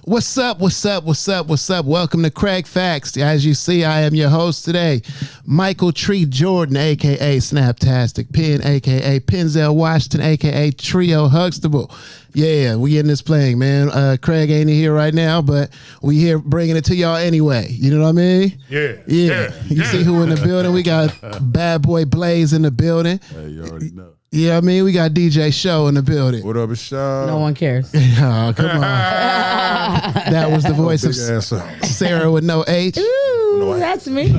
What's up? Welcome to Kraig Facts. As you see, I am your host today, Michael Tree Jordan, a.k.a. Snaptastic Penn, a.k.a. Penzel Washington, a.k.a. Trio Huxtable. Yeah, we in this playing, man. Kraig ain't here right now, but we here bringing it to y'all anyway. You know what I mean? Yeah. You see who in the building? We got Bad Boy Blaze in the building. Hey, you already know. Yeah, I mean, we got DJ Show in the building. What up, Sean? No one cares. Oh, come on. That was the voice of Sarah with no H. Ooh, that's me.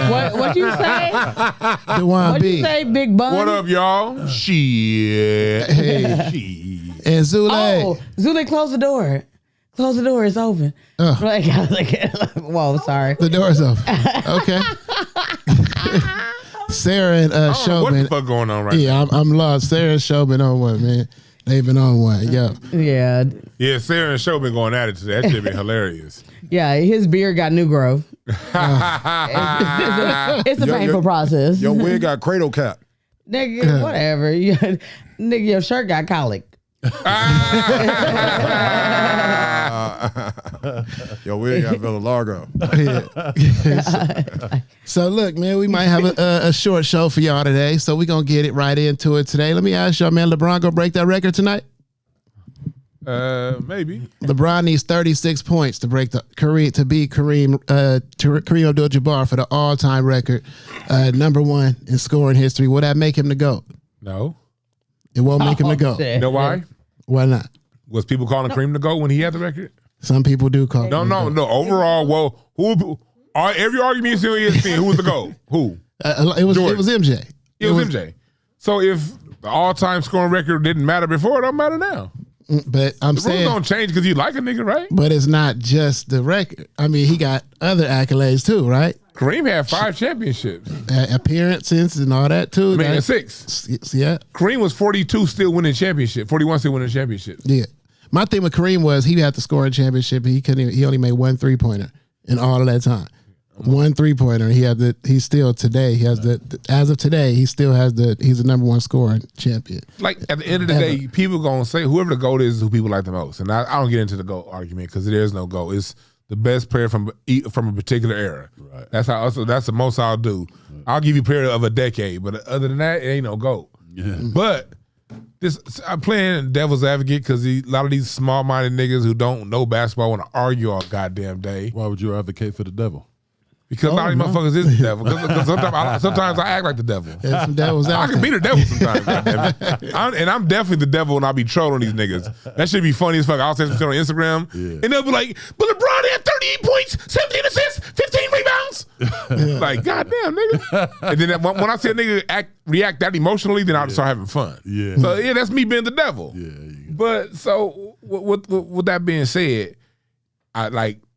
what you say? Dewan B. You say, Big Bun? What up, y'all? Shit. Hey. And Zule. Oh, Zule, close the door. Close the door. It's open. Like, whoa, sorry. The door's open. Okay. Sarah and Showman. What the fuck going on right now? Yeah, I'm lost. Sarah and Showman on one, man. They've been on one. Yo. Yeah. Yeah, Sarah and Show been going at it today. That shit been hilarious. Yeah, his beard got new growth. It's a painful process. Your wig got cradle cap. Nigga, whatever. Nigga, your shirt got colic. Your wig got Villa Largo. So look, man, we might have a short show for y'all today. So we're going to get it right into it today. Let me ask y'all, man, LeBron going to break that record tonight? Maybe. LeBron needs 36 points to break Kareem Abdul-Jabbar for the all-time record, #1 in scoring history. Will that make him the GOAT? No. It won't make him the GOAT. Shit. You know why? Why not? Was people calling Kareem the GOAT when he had the record? Some people do call No. him the GOAT. Overall, well, every argument you see on ESPN, who was the GOAT? Who? It was MJ. It was MJ. So if the all-time scoring record didn't matter before, it don't matter now. But I'm The rules saying, don't change because you like a nigga, right? but it's not just the record. I mean, he got other accolades too, right? Kareem had 5 championships. Appearances and all that too. I mean, That- 6. Yeah, Kareem was 42 still winning championship, 41 still winning championships. yeah. My thing with Kareem was he had to score a championship. He couldn't. He only made 1 3-pointer in all of that time. 1 3-pointer. He had the. He still today. He has the. As of today, he still has the. He's the #1 scoring champion. Like at the end of the day, people gonna say whoever the GOAT is who people like the most, and I don't get into the GOAT argument because there is no GOAT. It's the best player from a particular era. Right. That's how. Also, that's the most I'll do. Right. I'll give you a period of a decade, but other than that, it ain't no GOAT. Yeah. But I'm playing devil's advocate because a lot of these small-minded niggas who don't know basketball want to argue all goddamn day. Why would you advocate for the devil? Because a lot of these motherfuckers is the devil. Because sometimes I act like the devil. Yeah, some devils out I can be the devil sometimes. And I'm definitely the devil when I be trolling these niggas. That should be funny as fuck. I'll say some shit on Instagram, and they'll be like, "But LeBron had 38 points, 17 assists, 15 rebounds." Like, goddamn, nigga. And then when I see a nigga react that emotionally, then I'll start having fun. Yeah. So yeah, that's me being the devil. Yeah. But so with that being said,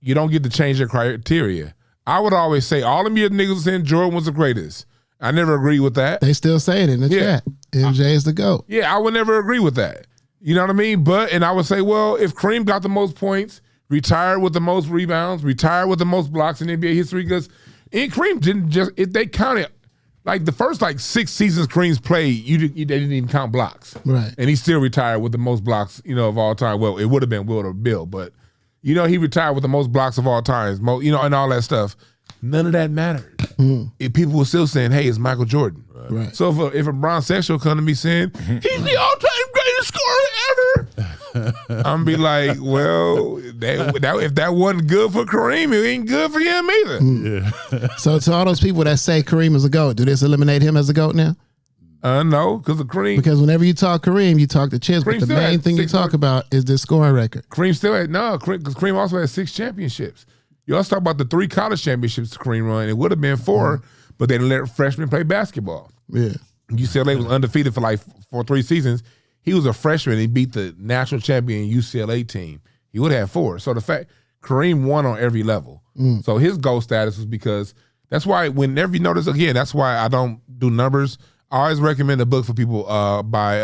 you don't get to change your criteria. I would always say all of me niggas saying Jordan was the greatest. I never agree with that. They still say it in the chat. MJ is the GOAT. Yeah, I would never agree with that. You know what I mean? And I would say, well, if Kareem got the most points, retired with the most rebounds, retired with the most blocks in NBA history, because Kareem didn't just, if they counted, like the first 6 seasons Kareem's played, they didn't even count blocks. Right. And he still retired with the most blocks, of all time. Well, it would have been Will or Bill, but he retired with the most blocks of all times, and all that stuff. None of that mattered. If people were still saying, hey, it's Michael Jordan. Right. So if a bronsexual come to me saying, he's the all-time greatest scorer ever, I'm be like, well, if that wasn't good for Kareem, it ain't good for him either. Yeah. So to all those people that say Kareem is a GOAT, do this eliminate him as a GOAT now? No, because of Kareem. Because whenever you talk Kareem, you talk the chips, but the main thing you talk about is the scoring record. Kareem still had, because Kareem also had 6 championships. You also talk about the 3 college championships Kareem run. It would have been 4, but they didn't let freshmen play basketball. Yeah. UCLA was undefeated for 3 seasons. He was a freshman. He beat the national champion UCLA team. He would have 4. So the fact Kareem won on every level. So his GOAT status was because that's why whenever you notice, again, that's why I don't do numbers. I always recommend a book for people by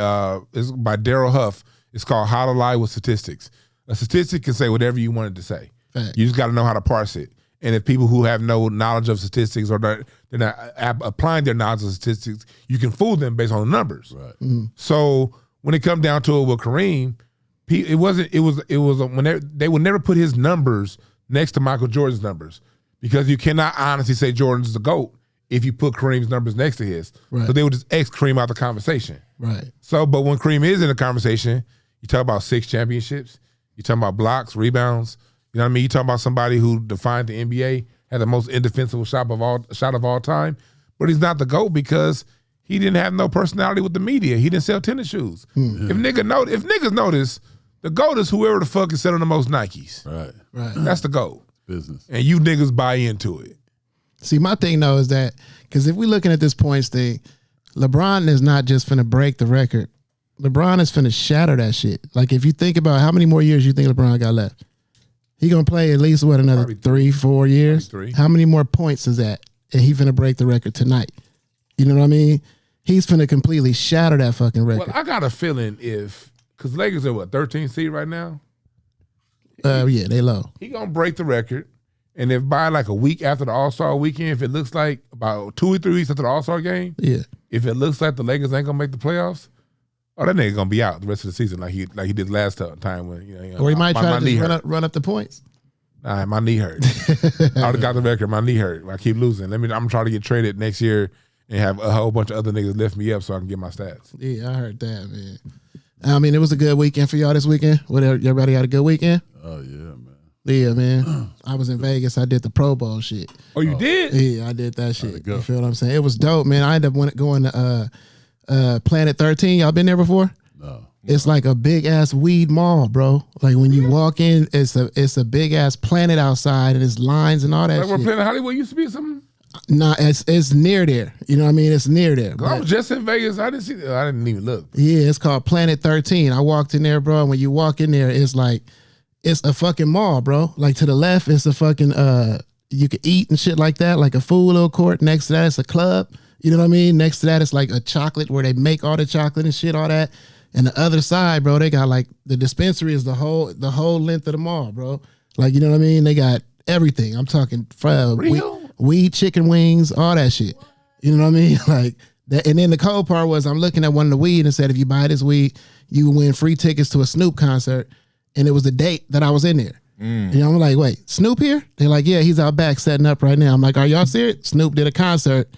Daryl Huff. It's called How to Lie with Statistics. A statistic can say whatever you want it to say. Fact. You just got to know how to parse it. And if people who have no knowledge of statistics or they're not applying their knowledge of statistics, you can fool them based on the numbers. Right. So when it comes down to it with Kareem, It wasn't. It was when they would never put his numbers next to Michael Jordan's numbers because you cannot honestly say Jordan's the GOAT if you put Kareem's numbers next to his. Right. So they would just X Kareem out the conversation. Right. So, but when Kareem is in the conversation, you talk about 6 championships. You talk about blocks, rebounds. You know what I mean? You talk about somebody who defined the NBA, had the most indefensible shot of all time, but he's not the GOAT because he didn't have no personality with the media. He didn't sell tennis shoes. Mm-hmm. If niggas notice, the GOAT is whoever the fuck is selling the most Nikes. Right. Right. That's the GOAT. Business. And you niggas buy into it. See, my thing though is that because if we're looking at this points thing, LeBron is not just finna break the record. LeBron is finna shatter that shit. Like if you think about how many more years you think LeBron got left, he gonna play at least another Probably 3-4 years. 3. How many more points is that? And he finna break the record tonight. You know what I mean? He's finna completely shatter that fucking record. Well, I got a feeling because Lakers are 13th seed right now? Yeah, they low. He gonna break the record. And if by like a week after the All-Star weekend, if it looks like about 2 or 3 weeks after the All-Star game, Yeah. if it looks like the Lakers ain't gonna make the playoffs, that nigga gonna be out the rest of the season like he did last time when Or he might try to knee just hurt. run up the points. Nah, my knee hurt. I already got the record. My knee hurt. I keep losing. I'm trying to get traded next year and have a whole bunch of other niggas lift me up so I can get my stats. Yeah, I heard that, man. I mean, it was a good weekend for y'all this weekend. Everybody had a good weekend? Oh, yeah, man. Yeah, man. I was in Vegas. I did the Pro Bowl shit. Oh, you did? Yeah, I did that shit. go. You feel what I'm saying? It was dope, man. I ended up going to Planet 13. Y'all been there before? No. It's like a big ass weed mall, bro. Like when you walk in, it's a big ass Planet outside and it's lines and all that Like where shit. Planet Hollywood used to be or something? Nah, it's near there. You know what I mean? It's near there. I But- was just in Vegas. I didn't see that. I didn't even look. Yeah, it's called Planet 13. I walked in there, bro. And when you walk in there, it's like, it's a fucking mall, bro. Like to the left, it's a fucking, you can eat and shit like that, like a food little court. Next to that, it's a club. You know what I mean? Next to that, it's like a chocolate where they make all the chocolate and shit, all that. And the other side, bro, they got like, the dispensary is the whole length of the mall, bro. Like, you know what I mean? They got everything. I'm talking weed, chicken wings, all that shit. You know what I mean? Like that. And then the cold part was I'm looking at one of the weed and said, if you buy this weed, you win free tickets to a Snoop concert. And it was the date that I was in there. You know, I'm like, wait, Snoop here? They're like, yeah, he's out back setting up right now. I'm like, are y'all serious? Snoop did a concert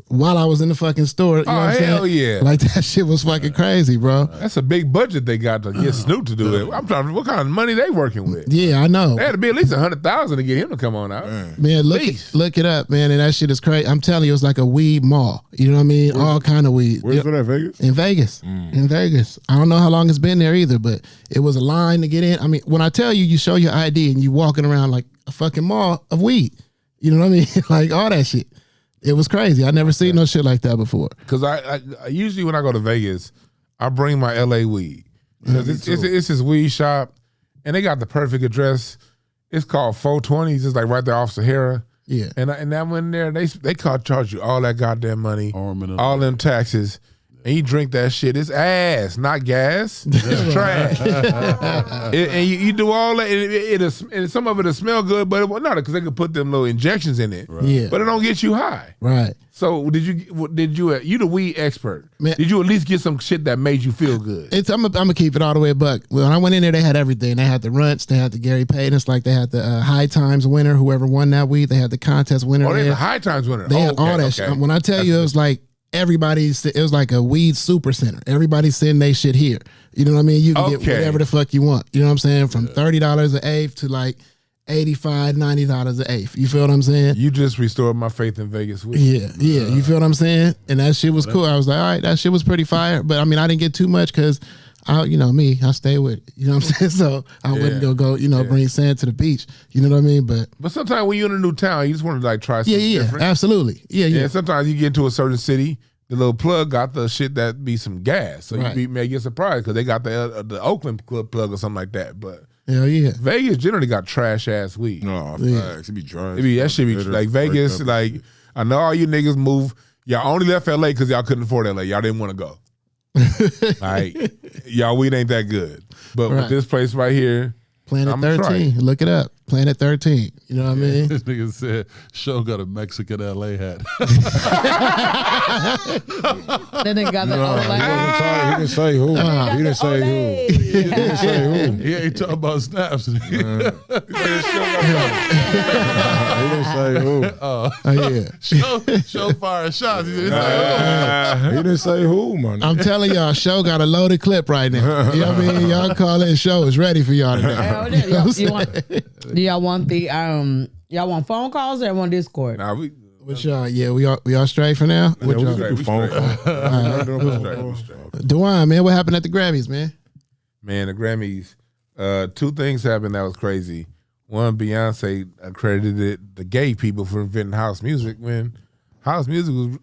while I was in the fucking store. You know what I'm saying? Hell yeah. Like that shit was fucking crazy, bro. That's a big budget they got to get Snoop to do it. I'm trying to, what kind of money they working with? Yeah, I know. They had to be at least 100,000 to get him to come on out. Man, look Please. it up, man, and that shit is crazy. I'm telling you, it's like a weed mall. You know what I mean? All kind of weed. Where's it at, Vegas? In Vegas. In Vegas. I don't know how long it's been there either, but it was a line to get in. I mean, when I tell you, you show your ID and you walking around like a fucking mall of weed. You know what I mean? Like all that shit. It was crazy. I never seen no shit like that before. Because I usually when I go to Vegas, I bring my LA weed. Because it's this weed shop, and they got the perfect address. It's called 420. It's just like right there off Sahara. Yeah. And I went in there, they charge you all that goddamn money, all them taxes, and you drink that shit. It's ass, not gas. It's trash. And you do all that, and some of it'll smell good, but not because they could put them little injections in it. Right. Yeah. But it don't get you high. Right. So you the weed expert? Man. Did you at least get some shit that made you feel good? I'm gonna keep it all the way a buck. When I went in there, they had everything. They had the runts, they had the Gary Payton. It's like they had the High Times winner, whoever won that weed. They had the contest winner. Oh, they had there. the High Times winner. They had all that shit. When I tell you, it was like it was like a weed super center. Everybody's sending they shit here. You know what I mean? You can get whatever the fuck you want. You know what I'm saying? From $30 an eighth to like $85, $90 an eighth. You feel what I'm saying? You just restored my faith in Vegas weed. Yeah. You feel what I'm saying? And that shit was cool. I was like, all right, that shit was pretty fire. But I mean, I didn't get too much because I stay with it. You know what I'm saying? So I wouldn't go, bring sand to the beach. You know what I mean? But sometimes when you're in a new town, you just want to like try something different. Absolutely. Yeah. And sometimes you get into a certain city, the little plug got the shit that be some gas. So Right. you may get surprised because they got the Oakland club plug or something like that. But Hell yeah. Vegas generally got trash ass weed. No, Yeah. facts. It be dry. That should be like Vegas. Like I know all you niggas move. Y'all only left LA because y'all couldn't afford LA. Y'all didn't want to go. Like y'all weed ain't that good. But Right. with this place right here, Planet I'ma try 13. it. Look it up. Planet 13. You know what I mean? This nigga said, "Show got a Mexican LA hat." Then they got the old He like, wasn't tired. He didn't say who. He didn't say who. He didn't say who. He ain't talking about snaps. He He didn't say who. Oh yeah. Show fire shots. He didn't Uh, say He didn't say who, man. I'm telling y'all, show got a loaded clip right now. You know what I mean? Y'all call in show is ready for y'all today. do y'all want the y'all want phone calls or y'all want Discord? nah, we What y'all? Yeah, we all straight for now. What we y'all? straight, we phone straight. call. We straight. Dewan, man, what happened at the Grammys, man? Man, the Grammys, two things happened that was crazy. One, Beyonce accredited the gay people for inventing house music when house music was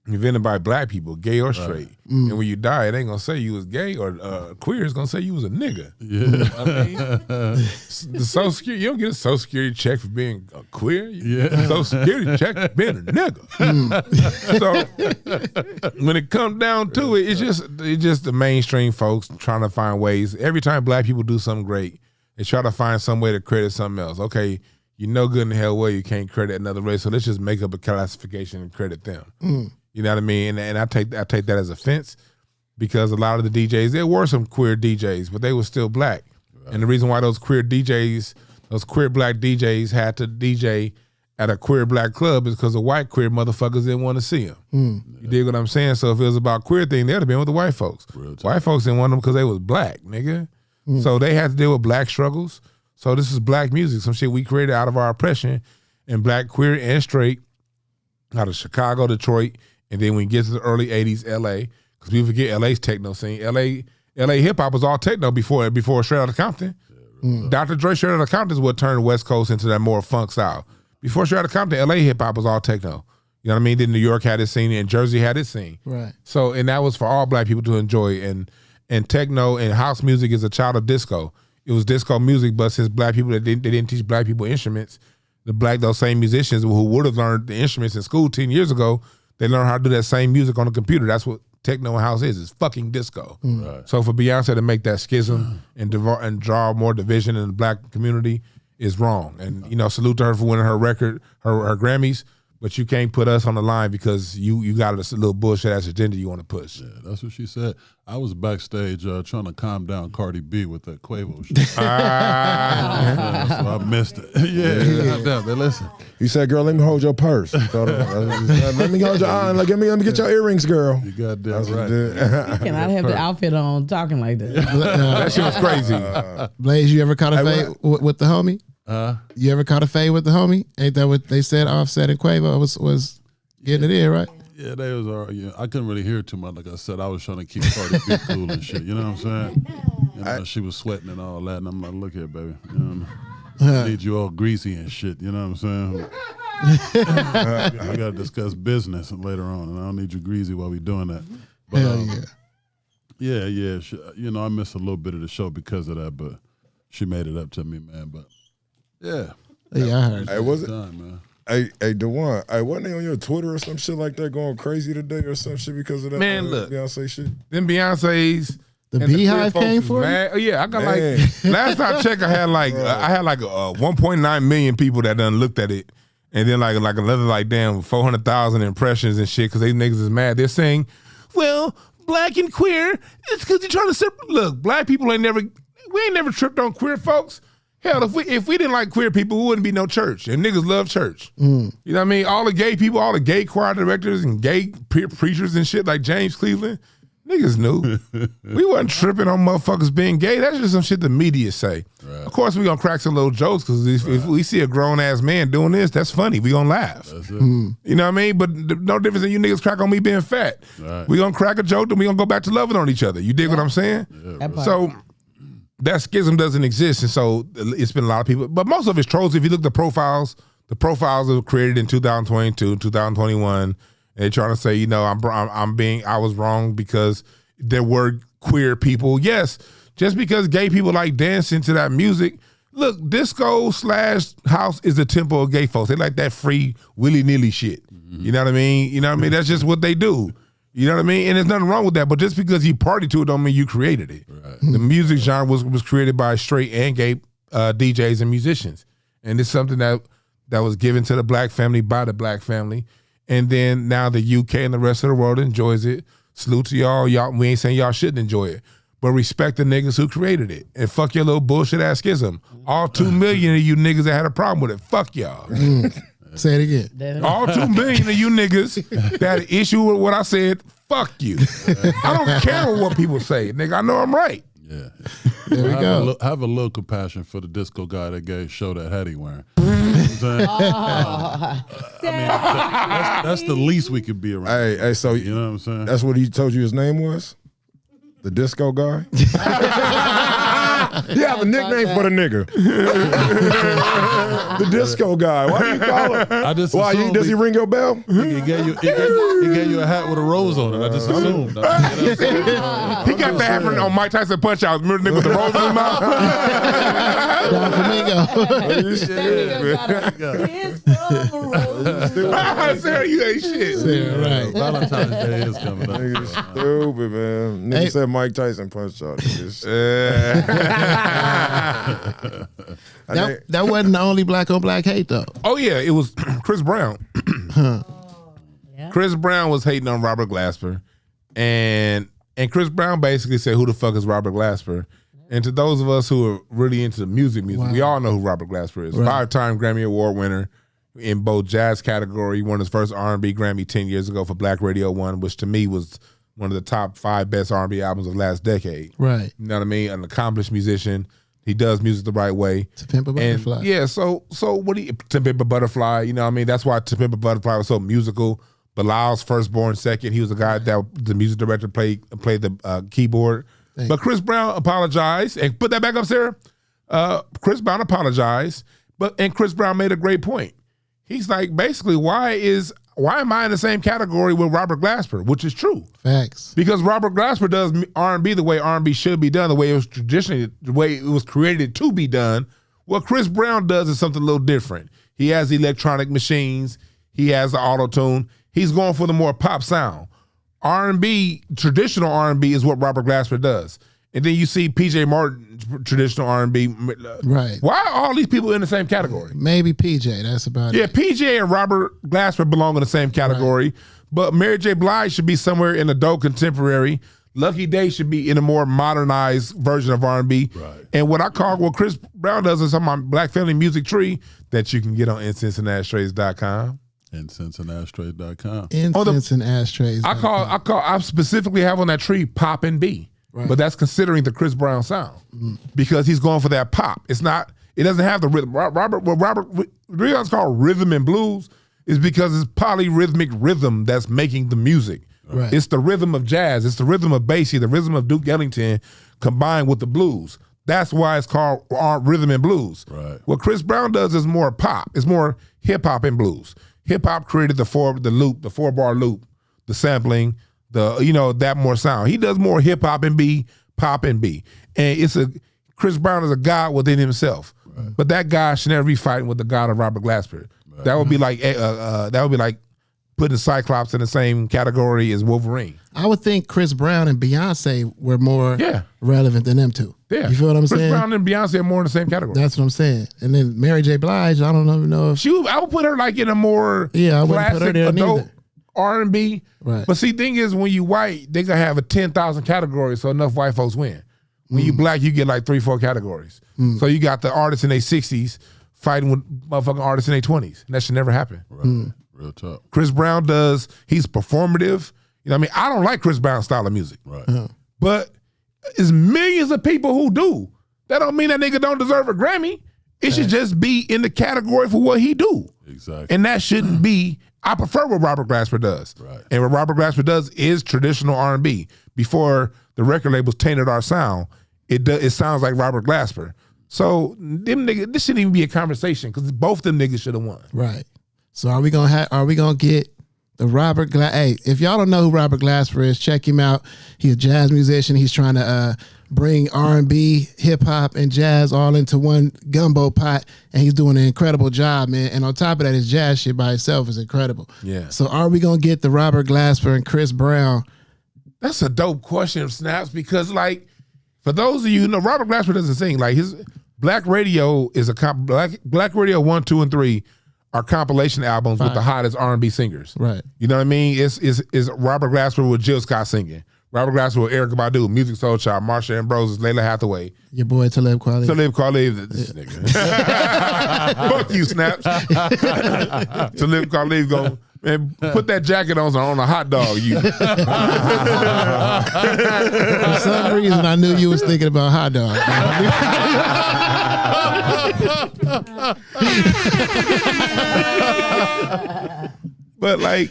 invented by black people, gay or straight. And when you die, it ain't gonna say you was gay or queer. It's gonna say you was a nigga. Yeah. I mean, the Social Security, you don't get a Social Security check for being queer. You get a Social Security check for being a nigga. So when it comes down to it, it's just the mainstream folks trying to find ways. Every time black people do something great, they try to find some way to credit something else. Okay, you know good in hell well you can't credit another race, so let's just make up a classification and credit them. You know what I mean? And I take that as offense because a lot of the DJs, there were some queer DJs, but they were still black. Right. And the reason why those queer DJs, those queer black DJs had to DJ at a queer black club is because the white queer motherfuckers didn't want to see them. You dig what I'm saying? So if it was about queer thing, they'd have been with the white folks. White folks didn't want them because they was black, nigga. So they had to deal with black struggles. So this is black music, some shit we created out of our oppression, and black, queer, and straight out of Chicago, Detroit, and then when we get to the early 80s, LA, because people forget LA's techno scene. LA hip hop was all techno before Straight Outta Compton. Dr. Dre Straight Outta Compton is what turned the West Coast into that more funk style. Before Straight Outta Compton, LA hip hop was all techno. You know what I mean? Then New York had its scene and Jersey had its scene. Right. So, and that was for all black people to enjoy. And techno and house music is a child of disco. It was disco music, but since black people, they didn't teach black people instruments, those same musicians who would have learned the instruments in school 10 years ago, they learn how to do that same music on the computer. That's what techno and house is. It's fucking disco. Right. So for Beyonce to make that schism and draw more division in the black community is wrong. And, you know, salute to her for winning her record, her Grammys, but you can't put us on the line because you got a little bullshit ass agenda you want to push. Yeah, that's what she said. I was backstage trying to calm down Cardi B with that Quavo shit. So I missed it. Yeah. Listen. He said, "Girl, let me hold your purse. Let me hold your arm. Let me get your earrings, girl." You goddamn right. You cannot have the outfit on talking like that. That shit was crazy. Blaze, you ever caught a fade with the homie? You ever caught a fade with the homie? Ain't that what they said? Offset and Quavo was getting it in, right? Yeah, they was all right. Yeah, I couldn't really hear too much. Like I said, I was trying to keep Cardi B cool and shit. You know what I'm saying? She was sweating and all that, and I'm like, "Look here, baby. You know, I need you all greasy and shit." You know what I'm saying? We gotta discuss business later on, and I don't need you greasy while we doing that. But, Hell yeah. Yeah. You know, I missed a little bit of the show because of that, but she made it up to me, man. But yeah, Yeah, I heard. Hey, was it? time, man. Hey, Dewan, wasn't they on your Twitter or some shit like that going crazy today or some shit because of that Man, look. Beyonce shit? Them Beyonce's. The and Beehive queer folks came was for it? mad. Oh, yeah, I got Man. like last I checked, I had like 1.9 million people that done looked at it, and then like another like damn 400,000 impressions and shit because they niggas is mad. They're saying, well, black and queer, it's because you're trying to look. Black people we ain't never tripped on queer folks. Hell, if we didn't like queer people, we wouldn't be no church. And niggas love church. You know what I mean? All the gay people, all the gay choir directors and gay preachers and shit like James Cleveland, niggas knew. We wasn't tripping on motherfuckers being gay. That's just some shit the media say. Right. Of course, we gonna crack some little jokes because if we see a grown ass man doing this, that's funny. We gonna laugh. That's it. You know what I mean? But no difference than you niggas crack on me being fat. Right. We gonna crack a joke, then we gonna go back to loving on each other. You dig what I'm saying? Yeah, So that schism doesn't exist, and so it's been a lot of people. But most of it's trolls. If you look at the profiles are created in 2022, 2021. And they're trying to say, you know, I was wrong because there were queer people. Yes, just because gay people like dancing to that music. Look, disco / house is the temple of gay folks. They like that free willy-nilly shit. You know what I mean? That's just what they do. You know what I mean? And there's nothing wrong with that. But just because you party to it don't mean you created it. Right. The music genre was created by straight and gay DJs and musicians. And it's something that was given to the black family by the black family. And then now the UK and the rest of the world enjoys it. Salute to y'all. We ain't saying y'all shouldn't enjoy it. But respect the niggas who created it. And fuck your little bullshit ass schism. All 2 million of you niggas that had a problem with it, fuck y'all. Say it again. All 2 million of you niggas that had an issue with what I said, fuck you. I don't care what people say. Nigga, I know I'm right. Yeah. There we go. Have a little compassion for the disco guy that gave show that hat he wearing. You know what I'm saying? That's the least we could be around. Hey, so you know what I'm saying? that's what he told you his name was? The disco guy? You have a nickname for the nigga. The disco guy. Why do you call him? I just Why, does he ring your bell? He gave you a hat with a rose on it. I just assumed. He got that happen on Mike Tyson Punch Out. Remember the nigga with the rose in his mouth? Don Flamingo. Sarah, you ain't shit. Right. Valentine's Day is coming up. Nigga stupid, man. Nigga said Mike Tyson punched out. That wasn't the only black on black hate though. Oh yeah, it was Chris Brown. Yeah. Chris Brown was hating on Robert Glasper, and Chris Brown basically said, "Who the fuck is Robert Glasper?" And to those of us who are really into music, we all know who Robert Glasper is. Right. 5-time Grammy Award winner in both jazz category. He won his first R&B Grammy 10 years ago for Black Radio 1, which to me was one of the top 5 best R&B albums of last decade. Right. You know what I mean? An accomplished musician. He does music the right way. To Pimp a Butterfly. And yeah, so what do you, To Pimp a Butterfly, you know what I mean? That's why To Pimp a Butterfly was so musical. Bilal's firstborn second. He was a guy that the music director played the keyboard. But Chris Brown apologized. And put that back up, Sarah. Chris Brown apologized. And Chris Brown made a great point. He's like, basically, why am I in the same category with Robert Glasper? Which is true. Facts. Because Robert Glasper does R&B the way R&B should be done, the way it was traditionally, the way it was created to be done. What Chris Brown does is something a little different. He has electronic machines. He has the auto-tune. He's going for the more pop sound. R&B, traditional R&B is what Robert Glasper does. And then you see PJ Morton, traditional R&B. Right. Why are all these people in the same category? Maybe PJ, that's about it. Yeah, PJ and Robert Glasper belong in the same category. Right. But Mary J. Blige should be somewhere in adult contemporary. Lucky Day should be in a more modernized version of R&B. Right. And what Chris Brown does is on my Black Family Music Tree that you can get on IncenseandAshtrays.com. IncenseandAshtrays.com. IncenseandAshtrays.com. I specifically have on that tree Pop and B. Right. But that's considering the Chris Brown sound because he's going for that pop. It doesn't have the rhythm. The reason it's called rhythm and blues is because it's polyrhythmic rhythm that's making the music. Right. It's the rhythm of jazz. It's the rhythm of Basie, the rhythm of Duke Ellington combined with the blues. That's why it's called rhythm and blues. Right. What Chris Brown does is more pop. It's more hip hop and blues. Hip hop created the 4-bar loop, the sampling, that more sound. He does more hip hop and B, pop and B. And Chris Brown is a god within himself. Right. But that guy should never be fighting with the god of Robert Glasper. Right. That would be like putting Cyclops in the same category as Wolverine. I would think Chris Brown and Beyonce were more relevant than them two. Yeah. You feel what I'm saying? Chris Brown and Beyonce are more in the same category. That's what I'm saying. And then Mary J. Blige, I don't even know if I would put her like in a more classic adult R&B. Right. But see, thing is, when you white, they gonna have 10,000 categories, so enough white folks win. When you black, you get like 3-4 categories. So you got the artists in their 60s fighting with motherfucking artists in their 20s. And that should never happen. Right. Real tough. Chris Brown he's performative. You know what I mean? I don't like Chris Brown's style of music. Right. But it's millions of people who do. That don't mean that nigga don't deserve a Grammy. It should just be in the category for what he do. Exactly. And that shouldn't be, I prefer what Robert Glasper does. Right. And what Robert Glasper does is traditional R&B. Before the record labels tainted our sound, it sounds like Robert Glasper. So them niggas, this shouldn't even be a conversation because both them niggas should have won. Right. So are we gonna get the Robert Hey, if y'all don't know who Robert Glasper is, check him out. He's a jazz musician. He's trying to bring R&B, hip hop, and jazz all into one gumbo pot, and he's doing an incredible job, man. And on top of that, his jazz shit by itself is incredible. Yeah. So are we gonna get the Robert Glasper and Chris Brown? That's a dope question, Snaps, because like for those of you who know, Robert Glasper doesn't sing. Like Black Radio is Black Radio 1, 2, and 3 are compilation albums with the hottest R&B singers. Right. You know what I mean? It's Robert Glasper with Jill Scott singing. Robert Glasper with Erykah Badu, Music Soul Child, Marsha Ambrosius, Layla Hathaway. Your boy Talib Kweli. Talib Kweli, this nigga. Fuck you, Snaps. Talib Kweli go, man, put that jacket on a hot dog, you. For some reason, I knew you was thinking about hot dog. But like,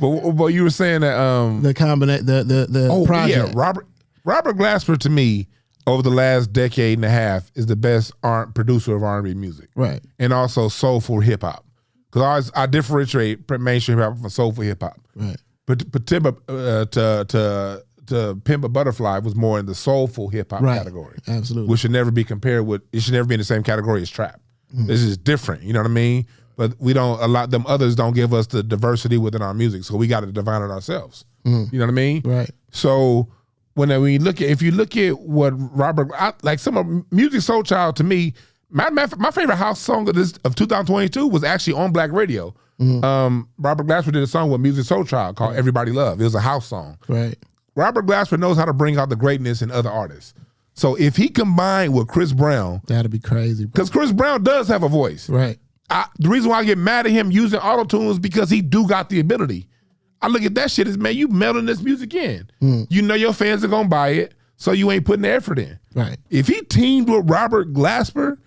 but you were saying that the combination, the project. Yeah, Robert Glasper to me over the last decade and a half is the best producer of R&B music, Right. and also soulful hip hop. Because I differentiate mainstream hip hop from soulful hip hop. Right. But to Pimp a Butterfly was more in the soulful hip hop category. Absolutely. Which should never be compared with. It should never be in the same category as trap. This is different. You know what I mean? But we don't. A lot them others don't give us the diversity within our music, so we got to define it ourselves. You know what I mean? Right. So when we look at, if you look at what like some of Music Soul Child to me, my favorite house song of 2022 was actually on Black Radio. Robert Glasper did a song with Music Soul Child called Everybody Love. It was a house song. Right. Robert Glasper knows how to bring out the greatness in other artists. So if he combined with Chris Brown, That'd be crazy. because Chris Brown does have a voice. Right. The reason why I get mad at him using auto-tune is because he do got the ability. I look at that shit as, man, you melding this music in. You know your fans are gonna buy it, so you ain't putting the effort in. Right. If he teamed with Robert Glasper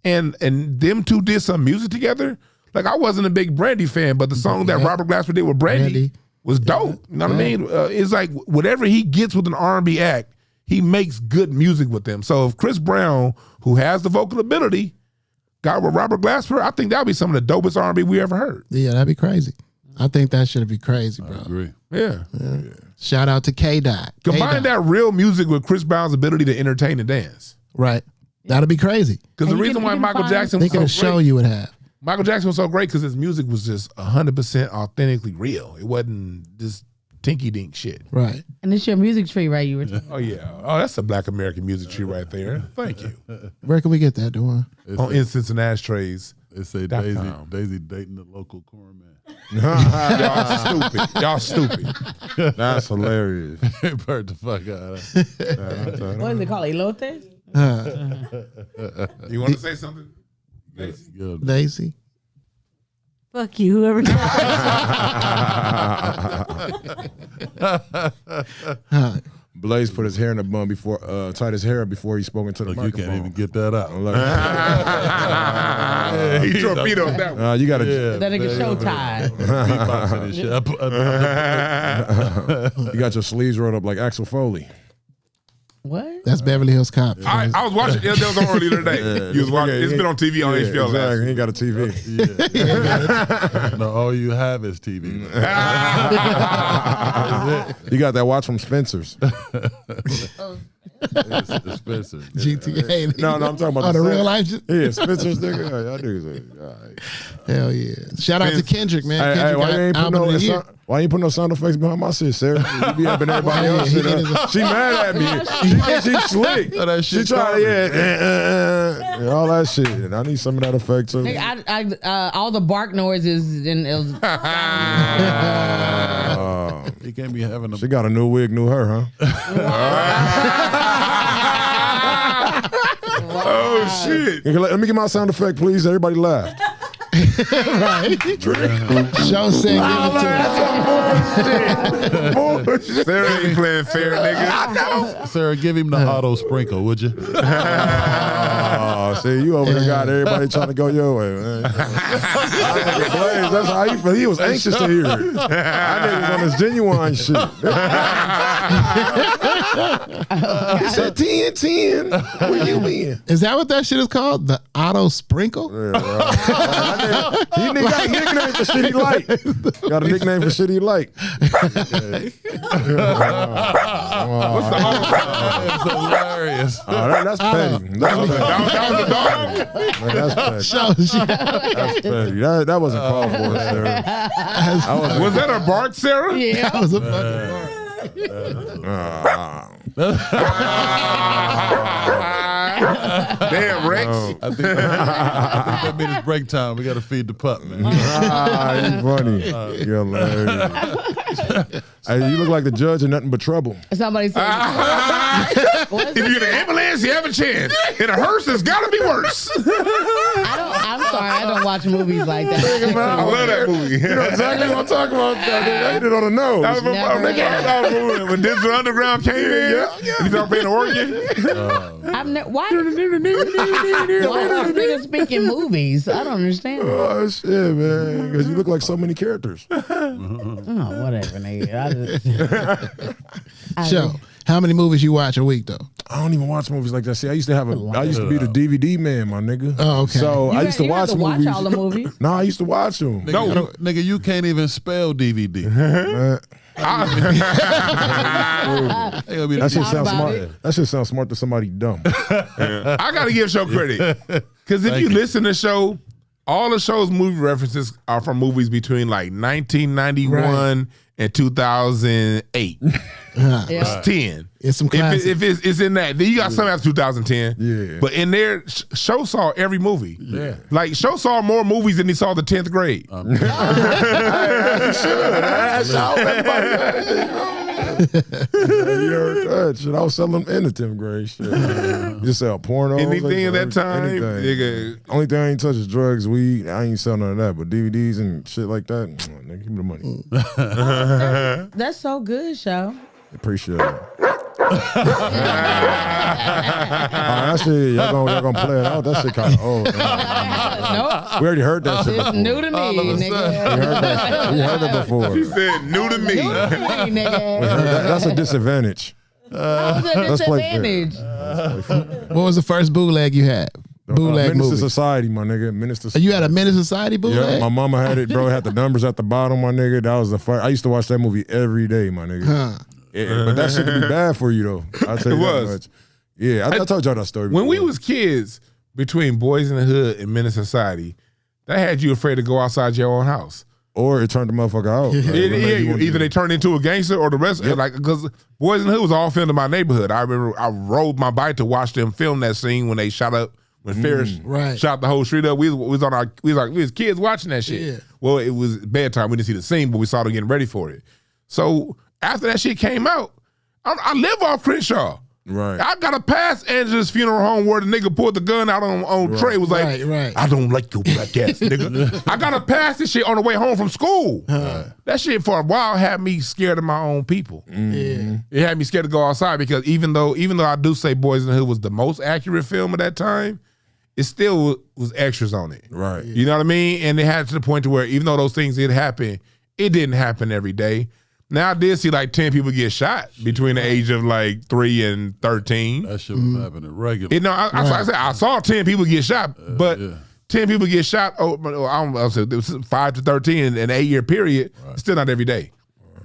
and them two did some music together, like I wasn't a big Brandy fan, but the song that Robert Glasper did with Brandy was dope. You know what I mean? It's like whatever he gets with an R&B act, he makes good music with them. So if Chris Brown, who has the vocal ability, got with Robert Glasper, I think that would be some of the dopest R&B we ever heard. Yeah, that'd be crazy. I think that should be crazy, bro. I agree. Yeah. Shout out to K-Dot. Combine that real music with Chris Brown's ability to entertain and dance. Right. That'd be crazy. Because the And you reason can- why you can Michael find- Jackson Think was of the so show great, you would have. Michael Jackson was so great because his music was just 100% authentically real. It wasn't just tinky dink shit. Right. And it's your music tree, right? You were Oh yeah. Oh, that's a Black American music tree right there. Thank you. Where can we get that, Duane? On incense and ashtrays. They say .com. Daisy dating the local corn man. Y'all stupid. Y'all stupid. That's hilarious. Burnt the fuck out. what is it called? Elote? You want to say something? Daisy. Fuck you, whoever. Blaze put his hair in a bun before, tied his hair up before he spoke into the Look, you microphone. can't even get that out. He torpedoed that one. You got to. That nigga Showtime. Beatboxing and shit. You got your sleeves rolled up like Axel Foley. What? That's Beverly Hills Cop. I was watching. Yeah, that was on earlier today. You was watching. It's been on TV on HBO last Exactly. He week. ain't got a TV. No, all you have is TV. You got that watch from Spencer's. It's Spencer. GTA. No, I'm talking about Oh, the set. real life. Yeah, Spencer's nigga. Y'all niggas. All right. Hell yeah. Shout out to Kendrick, man. Hey, Kendrick why got you ain't put album of the year. why you ain't put no sound effects behind my shit, Sarah? You be up in everybody else shit. She mad at me. She slick. Oh, that She shit tried and all that shit. And I need some of that effect too. Nigga, all the bark noises and it was, You can't be having a She got a new wig, new her, huh? Oh shit! Let me get my sound effect, please. Everybody laughed. Right. Show said give it to him. Sarah ain't playing fair, nigga. Sarah, give him the auto sprinkle, would you? Oh, see, you over there got everybody trying to go your way, man. Blaze, that's how he feel. He was anxious to hear it. I niggas on this genuine shit. He said 10. Where you been? Is that what that shit is called? The auto sprinkle? Yeah, he got a nickname for shit he like. Got a nickname for shit he like. What's the That's hilarious. That's petty. That's petty. That was the dog. That's petty. Show shit. That's petty. That wasn't called for, Sarah. Was that a bark, Sarah? yeah. That was a fucking bar. Damn, Rex. I think that means it's break time. We got to feed the pup, man. You funny. You're hilarious. Hey, you look like the judge in Nothing But Trouble. Somebody said, If you're in an ambulance, you have a chance. In a hearse, it's got to be worse. I'm sorry, I don't watch movies like that. I love that movie. You know exactly what I'm talking about. They hit it on the nose. That was when Digital Underground came in. You start playing the organ. Why are niggas speaking movies? I don't understand. Oh, shit, man. Because you look like so many characters. Oh, whatever, nigga. So, how many movies you watch a week though? I don't even watch movies like that. See, I used to be the DVD man, my nigga. Oh, okay. So I used to watch movies. Watch all the movies. No, I used to watch them. Nigga, you can't even spell DVD. That shit sounds smart. That shit sounds smart to somebody dumb. I got to give show credit. Because if you listen to the show, all the show's movie references are from movies between like 1991 and 2008. It's 10. It's some classics. If it's in that, then you got some after 2010. Yeah. But in there, Show saw every movie. Yeah. Like Show saw more movies than he saw the 10th grade. You heard that shit. I was selling in the 10th grade shit. You just sell porno. Anything at that time, anything. nigga. Only thing I ain't touch is drugs, weed. I ain't sell none of that. But DVDs and shit like that, nigga, give me the money. That's so good, show. Appreciate it. That shit, y'all gonna play it out. That shit kind of old. Nope. We already heard that shit It's before. new to me, nigga. We heard it before. He said new to me. New to me, nigga. That's a disadvantage. That's a Let's play fair. disadvantage. What was the first bootleg you had? Bootleg Menace to movie. Society, my nigga. Menace to Society. You had a Menace Society bootleg? Yeah, my mama had it, bro. It had the numbers at the bottom, my nigga. That was the first. I used to watch that movie every day, my nigga. Huh. Yeah, but that shit could be bad for you, though. I'll tell you It that was. much. Yeah, I told y'all that story When we before. was kids, between Boys in the Hood and Menace Society, that had you afraid to go outside your own house. Or it turned the motherfucker out. Like, Either they turned into a gangster or the rest. Like, because Boys in the Hood was all filmed in my neighborhood. I remember I rode my bike to watch them film that scene when they shot up, when Ferris shot the whole street up. We was kids watching that shit. Yeah. Well, it was bedtime. We didn't see the scene, but we saw them getting ready for it. So after that shit came out, I live off Crenshaw. Right. I got to pass Angela's funeral home where the nigga pulled the gun out on Trey. Was like, I don't like your black ass, nigga. I got to pass this shit on the way home from school. That shit for a while had me scared of my own people. Yeah. It had me scared to go outside because even though I do say Boys in the Hood was the most accurate film at that time, it still was extras on it. Right. You know what I mean? And it had to the point to where even though those things did happen, it didn't happen every day. Now I did see like 10 people get shot between the age of like 3 and 13. That shit was happening regularly. You know, I saw 10 people get shot, but 10 people get shot. I'll say it was 5 to 13 in an 8-year period. Still not every day.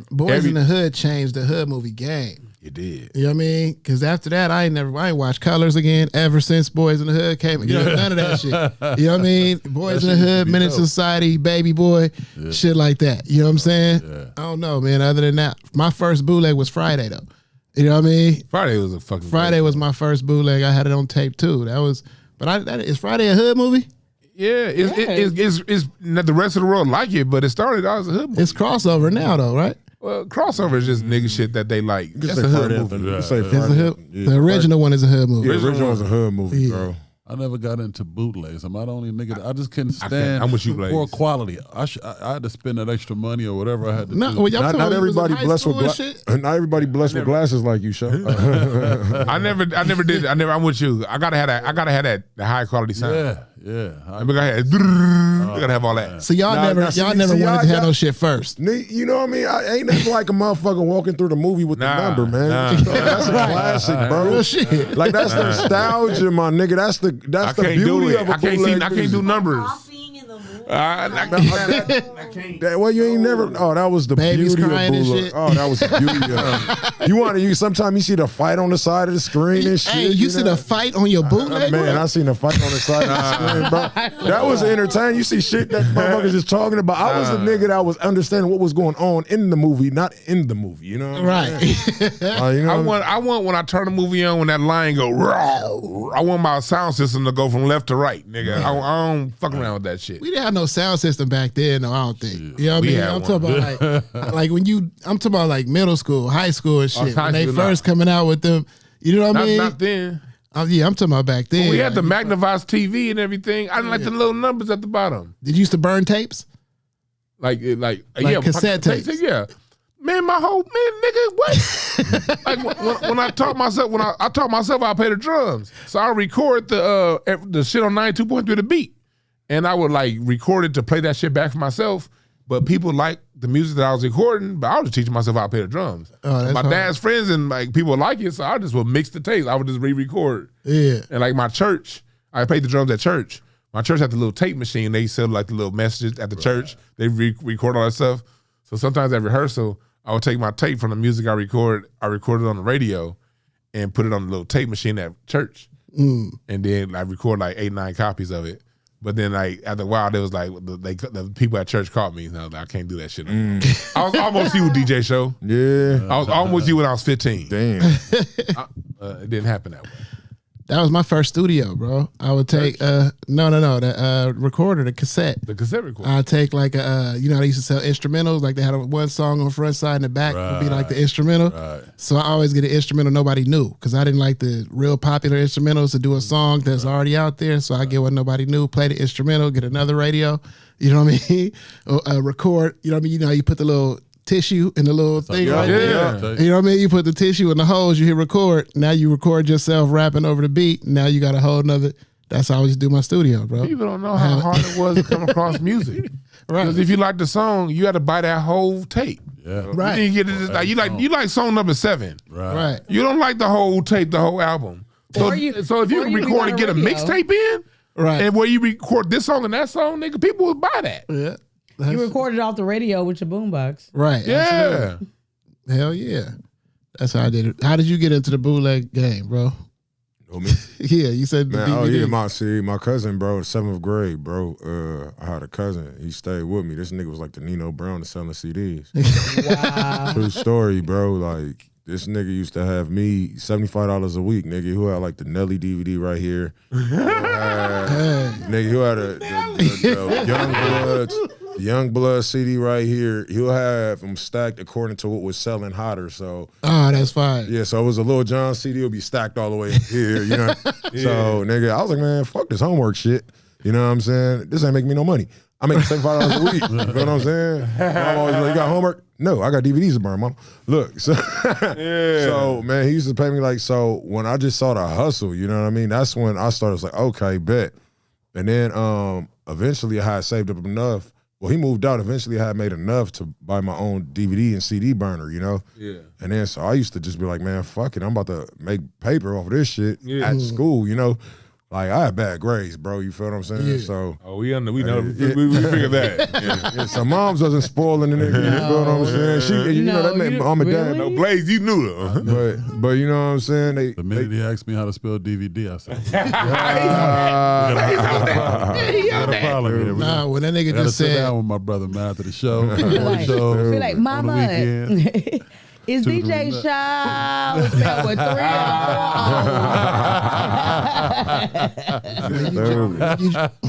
Boys in the Hood changed the hood movie game. It did. You know what I mean? Because after that, I ain't watched Colors again ever since Boys in the Hood came. You know, none of that shit. You know what I mean? Boys in the Hood, Menace Society, Baby Boy, shit like that. You know what I'm saying? Yeah. I don't know, man. Other than that, my first bootleg was Friday, though. You know what I mean? Friday was a fucking. Friday was my first bootleg. I had it on tape, too. That was, is Friday a hood movie? Yeah, it's not the rest of the world like it, but it started out as a hood movie. It's crossover now, though, right? Well, crossover is just nigga shit that they like. That's a hood movie. It's a hood, the original one is a hood movie. The original was a hood movie, bro. I never got into bootlegs. I'm not the only nigga. I just couldn't stand I'm with you, Blaze. poor quality. I had to spend that extra money or whatever I had to No, do. well, y'all Not talking about everybody was in high blessed with school and shit? not everybody blessed with glasses like you, Sho. I never did. I'm with you. I gotta have that high quality sound. Yeah. I gotta have all that. So y'all never wanted to have no shit first. You know what I mean? I ain't nothing like a motherfucker walking through the movie with the number, man. That's a classic, bro. Real shit. Like that's nostalgia, my nigga. That's the I can't beauty do it. of a I can't bootleg do music. numbers. Copying in the movie. Well, you ain't never. Oh, that was the Babies beauty of crying and Bootleg. shit. Oh, that was the beauty of. You sometimes you see the fight on the side of the screen and shit. Hey, you see the fight on your bootleg? Man, I seen the fight on the side of the screen, bro. That was entertaining. You see shit that motherfuckers just talking about. I was a nigga that was understanding what was going on in the movie, not in the movie. You know, Right. you know, I want when I turn the movie on when that line go. Row, I want my sound system to go from left to right, nigga. I don't fuck around with that shit. We didn't have no sound system back then, though, I don't think. You know what I We mean? had I'm talking about like when I'm talking about like middle school, high school and shit. high When they school, first coming out with them, you know what I mean? Not then. Yeah, I'm talking about back then. We had the Like, magnifized TV and everything. I didn't like the little numbers at the bottom. Did you used to burn tapes? Like Like cassette tapes. Yeah. Man, my whole nigga, what? Like when I taught myself, I taught myself how to play the drums. So I record the shit on 92.3 the beat. And I would like record it to play that shit back for myself. But people like the music that I was recording, but I was just teaching myself how to play the drums. Oh, that's my hard. dad's friends and like people like it, so I just would mix the tapes. I would just re-record. Yeah. And like my church, I played the drums at church. My church had the little tape machine. They sell like the little messages at the church. They record all that stuff. So sometimes at rehearsal, I would take my tape from the music I recorded on the radio and put it on the little tape machine at church. And then I record like 8, 9 copies of it. But then like after a while, there was like the people at church caught me. And I was like, I can't do that shit. I was almost you with DJ Show. yeah. I was almost you when I was 15. Damn. It didn't happen that way. That was my first studio, bro. I would take the recorder, the cassette. The cassette recorder. I'd take like they used to sell instrumentals, like they had one song on the front side and the back would be like the instrumental. Right. So I always get an instrumental nobody knew because I didn't like the real popular instrumentals to do a song that's already out there. So I get what nobody knew, play the instrumental, get another radio, you know what I mean? Or, record, you know what I mean? You put the little tissue in the little thing right there. Yeah. You know what I mean? You put the tissue in the holes, you hit record. Now you record yourself rapping over the beat. Now you got a whole nother. That's how I always do my studio, bro. People don't know how hard it was to come across music. Right. Because if you like the song, you had to buy that whole tape. Yeah. Right. You didn't get it. Like, you like song number 7. Right. You don't like the whole tape, the whole album. So if you record and get a mixtape in, Right. and where you record this song and that song, nigga, people would buy that. Yeah. You recorded off the radio with your boombox. Right. Yeah. Absolutely. Hell yeah. That's how I did it. How did you get into the bootleg game, bro? Oh, me? Yeah, you said the Man, DVD. my cousin, bro, 7th grade, bro. I had a cousin. He stayed with me. This nigga was like the Nino Brown of selling CDs. Wow. True story, bro. Like this nigga used to have me $75 a week, nigga. Who had like the Nelly DVD right here. Nigga, who had the Young Blood CD right here. He'll have them stacked according to what was selling hotter. So that's fine. yeah, so it was a Lil Jon CD. It'll be stacked all the way up here, you know. So nigga, I was like, man, fuck this homework shit. You know what I'm saying? This ain't making me no money. I make $75 a week. You know what I'm saying? Mom always like, you got homework? No, I got DVDs to burn, mom. Look, so so man, he used to pay me like, so when I just saw the hustle, you know what I mean? That's when I started like, okay, bet. And then eventually I had saved up enough. Well, he moved out. Eventually I had made enough to buy my own DVD and CD burner, you know? Yeah. And then so I used to just be like, man, fuck it. I'm about to make paper off of this shit at school, you know? Like, I had bad grades, bro. You feel what I'm saying? Yeah. So, We know. We figured that. yeah, so moms wasn't spoiling the nigga. You feel what I'm saying? She, you know, that made mom and dad. really? No, Blaze, you knew them. But you know what I'm saying? The minute he asked me how to spell DVD, I said, "Got a problem here. Nah, when that nigga Gotta just sit said, down with my brother, man, after the show. Like, show be like, on the mama, weekend." is To the DJ remote. Shaw spelled with 3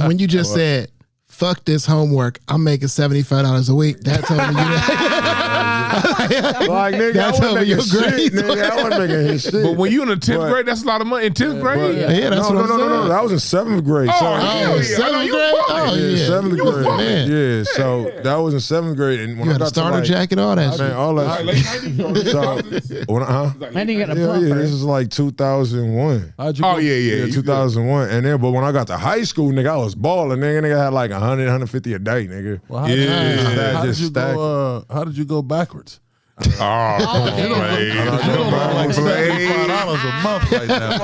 when you just said, fuck this homework, I'm making $75 a week, that told me you Like, nigga, That's I how wasn't your making shit, grades nigga. I wasn't making his shit. But when you in the 10th But- grade, that's a lot of money. In 10th grade? Yeah, that's no, what I'm saying. That was in 7th grade. Oh, so, hell yeah. I know seventh you grade? fucking- Oh, yeah, yeah. 7th You was grade. fucking- Yeah, so that was in 7th grade. And when You I had a got starter to like, jacket, all that man, shit. all that shit. Late 90s. So, when I, That nigga got a yeah, buffer. this is like 2001. How'd you Oh, go- yeah. Yeah, You 2001. And then, but when I got to high school, nigga, I was balling. Nigga had like 100, 150 a day, nigga. Well, how did you go backwards? Oh, come on, Blaze. You don't know like $75 a month right now.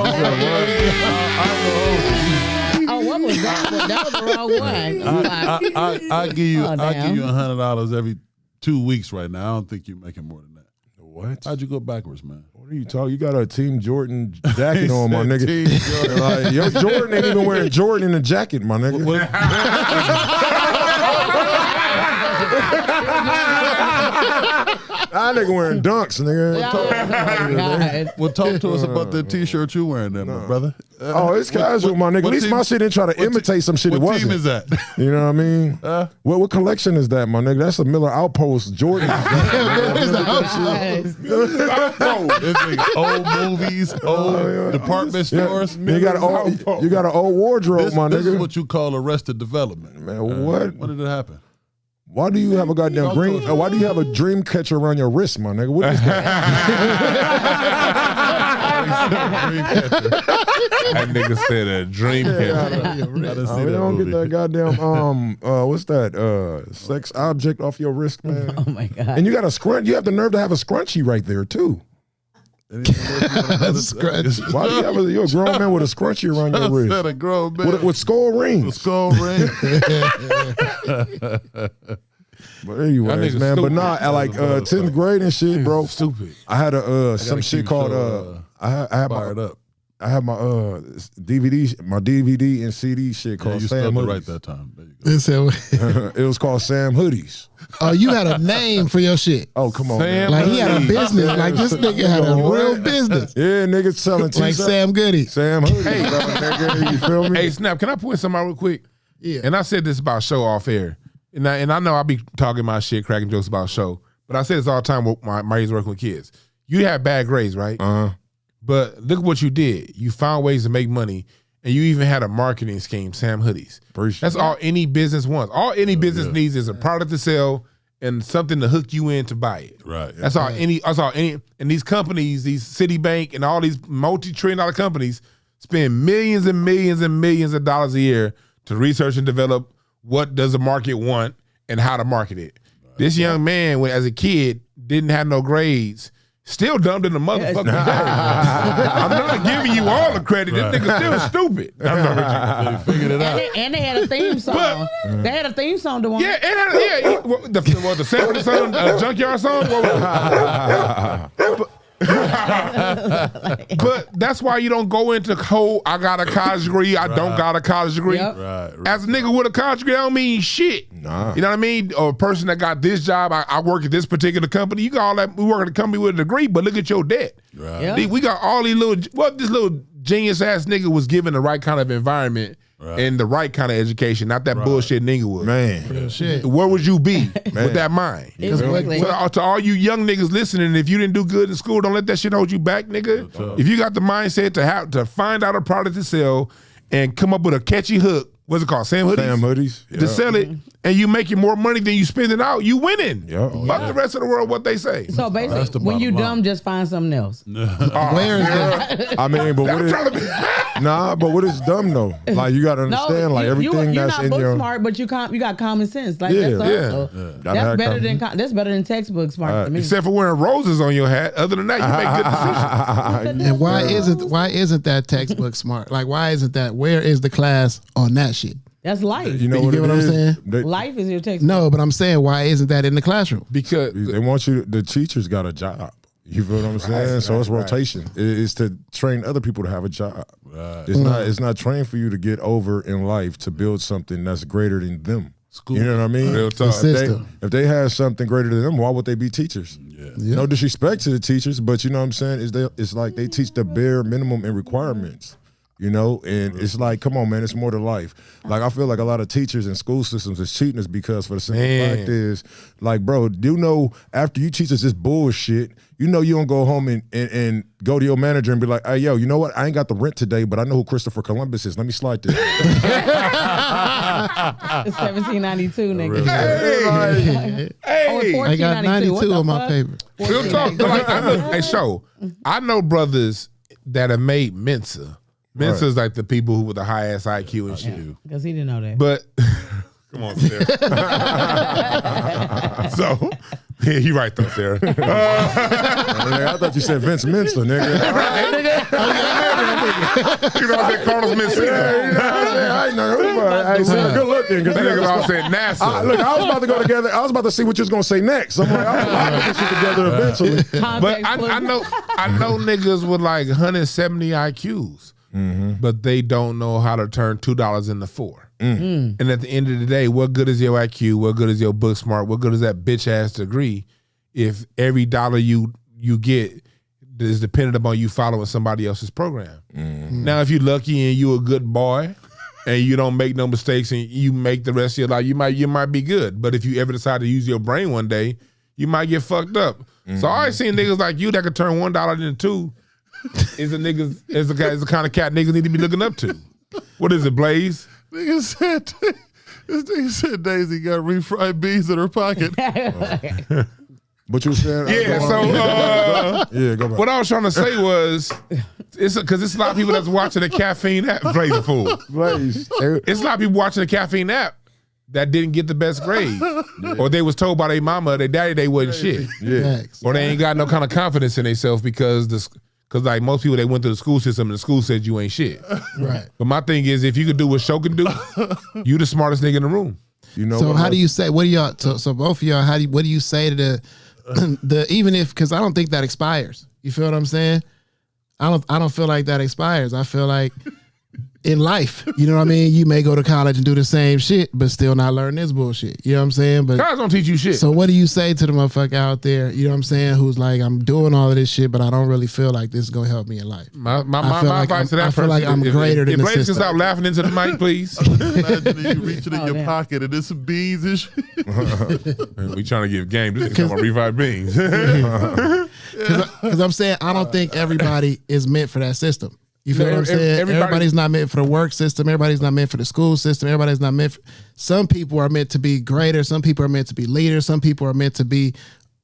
Oh, what was that? That was the wrong one. I give you Oh, damn. $100 every 2 weeks right now. I don't think you're making more than that. What? How'd you go backwards, man? What are you talking? You got a Team Jordan jacket on, my nigga. Team Jordan. Like, yo, Jordan ain't even wearing Jordan in a jacket, my nigga. That nigga wearing dunks, nigga. Well, talk to us about the T-shirt you wearing, then, my brother. Oh, it's casual, my nigga. At least my shit didn't try to imitate some shit it What wasn't. team is that? You know what I mean? What collection is that, my nigga? That's a Miller Outpost Jordan. It's like old movies, old department stores. You got an old wardrobe, my This is nigga. what you call arrested development. Man, what? When did it happen? Why do you have a goddamn green? Why do you have a dream catcher around your wrist, my nigga? What is that? That nigga said a dream catcher. We We don't get that goddamn what's that sex object off your wrist, man. Oh my God. And you got a scrunch. You have the nerve to have a scrunchie right there too. Scratch. Why do you have you're a grown man with a scrunchie around your wrist That a grown man with skull rings? skull ring. But anyways, nigga man. But stupid. nah, at like 10th grade and shit, bro. Stupid. I had a some gotta shit keep called so, I had Fired up. I have my DVD and CD shit Yeah, called you Sam spelled it Hoodies. right that time. There you go. It said, It was called Sam Hoodies. oh, you had a name for your shit. Oh, come on, Sam man. Like he had a Hoodies. business. Like this nigga had a real business. Yeah, niggas selling Like t-shirts. Sam Goody. Sam Hoodies, bro, nigga, you feel me? Hey, Snap, can I point something out real quick? Yeah. And I said this about show off air. And I know I be talking my shit, cracking jokes about show. But I say this all the time with my years working with kids. You have bad grades, right? But look what you did. You found ways to make money. And you even had a marketing scheme, Sam Hoodies. Appreciate That's all any business wants. All any business needs is a product to sell and something to hook you in to buy it. Right. That's all any and these companies, these Citibank and all these multi-trillion-dollar companies spend millions and millions and millions of dollars a year to research and develop what does the market want and how to market it. Right. This young man, as a kid, didn't have no grades, still dumped in the motherfucking game. I'm not giving you all the credit. This nigga still stupid. I'm not They figured it out. And they had a theme song. They had a theme song to one. Yeah, the Sanford song, Junkyard song. But that's why you don't go into I got a college degree, I don't got a college degree. Yep. Right. As a nigga with a college degree, I don't mean shit. Nah. You know what I mean? Or a person that got this job, I work at this particular company. You got all that, we work at a company with a degree, but look at your debt. Right. Yep. We got all these this little genius ass nigga was given the right kind of environment and the right kind of education, not that bullshit nigga was. Man. Shit. Where would you be with that mind? Exactly. So to all you young niggas listening, if you didn't do good in school, don't let that shit hold you back, nigga. If you got the mindset to find out a product to sell and come up with a catchy hook, what's it called? Sam Hoodies? Sam Hoodies. To sell it, and you making more money than you spending out, you winning. Yeah. Fuck the rest of the world, what they say. So basically, when you dumb, just find something else. Where is that? I mean, but what is dumb though? Like you gotta understand, like everything you're that's not in book your smart, but you got common sense. Like Yeah. that's all. Yeah. So Gotta have that's better than textbook smart to me. Except for wearing roses on your hat. Other than that, you make good decisions. And why isn't that textbook smart? Like why isn't that? Where is the class on that shit? That's life. You know You what get what it I'm is? saying? Life is your textbook. No, but I'm saying why isn't that in the classroom? Because They want you. The teachers got a job. You feel what I'm saying? So it's rotation. It's to train other people to have a job. Right. It's not trained for you to get over in life to build something that's greater than them. You know what I mean? Real talk. System. If they had something greater than them, why would they be teachers? Yeah. No disrespect to the teachers, but you know what I'm saying? It's like they teach the bare minimum and requirements. You know, and it's like, come on, man, it's more to life. Like, I feel like a lot of teachers and school systems is cheating us because for the simple fact is, like, bro, you know, after you teach us this bullshit, you know you don't go home and go to your manager and be like, hey, yo, you know what? I ain't got the rent today, but I know who Christopher Columbus is. Let me slide this. It's 1792, nigga. hey, Oh, it's I got 1492. 92 What the on my fuck? paper. real talk. Like, I know brothers that have made Mensa. Mensa is like the people who with the highest IQ and shit. Because he didn't know that. But come on, Sarah. So Yeah, he right though, Sarah. I thought you said Vince Mensa, nigga. You know what I'm saying? Carlos Mencia. I ain't know who, but I said good looking. That nigga all said NASA. Look, I was about to go together. I was about to see what you was gonna say next. I'm like, I'll put this shit together eventually. But I know niggas with like 170 IQs, but they don't know how to turn $2 into $4. And at the end of the day, what good is your IQ? What good is your book smart? What good is that bitch ass degree if every dollar you get is dependent upon you following somebody else's program? Now, if you're lucky and you a good boy and you don't make no mistakes and you make the rest of your life, you might be good. But if you ever decide to use your brain one day, you might get fucked up. So I always seen niggas like you that could turn $1 into $2 is the kind of cat niggas need to be looking up to. What is it, Blaze? This nigga said Daisy got refried beans in her pocket. What you saying? Yeah, so go back. what I was trying to say was, because it's a lot of people that's watching the caffeine app. Blaze a fool. Blaze. It's a lot of people watching the caffeine app that didn't get the best grade, or they was told by their mama or their daddy they wasn't shit, or they ain't got no kind of confidence in themselves because like most people, they went to the school system and the school said you ain't shit. Right. But my thing is, if you could do what Show can do, you the smartest nigga in the room. You know. So how do you say? What do y'all? So both of y'all, what do you say to the even if, because I don't think that expires. You feel what I'm saying? I don't feel like that expires. I feel like in life, you know what I mean? You may go to college and do the same shit, but still not learn this bullshit. You know what I'm saying? But Guys don't teach you shit. so what do you say to the motherfucker out there, you know what I'm saying, who's like, I'm doing all of this shit, but I don't really feel like this is going to help me in life. My like advice to that I feel person, like I'm greater than if the Blaze can system. stop laughing into the mic, please. Imagine you reaching in your pocket and there's some beans and shit. We trying to give game. This is talking about revive beans. Because I'm saying I don't think everybody is meant for that system. You feel what I'm saying? Everybody's not meant for the work system. Everybody's not meant for the school system. Everybody's not meant for... Some people are meant to be greater. Some people are meant to be leaders. Some people are meant to be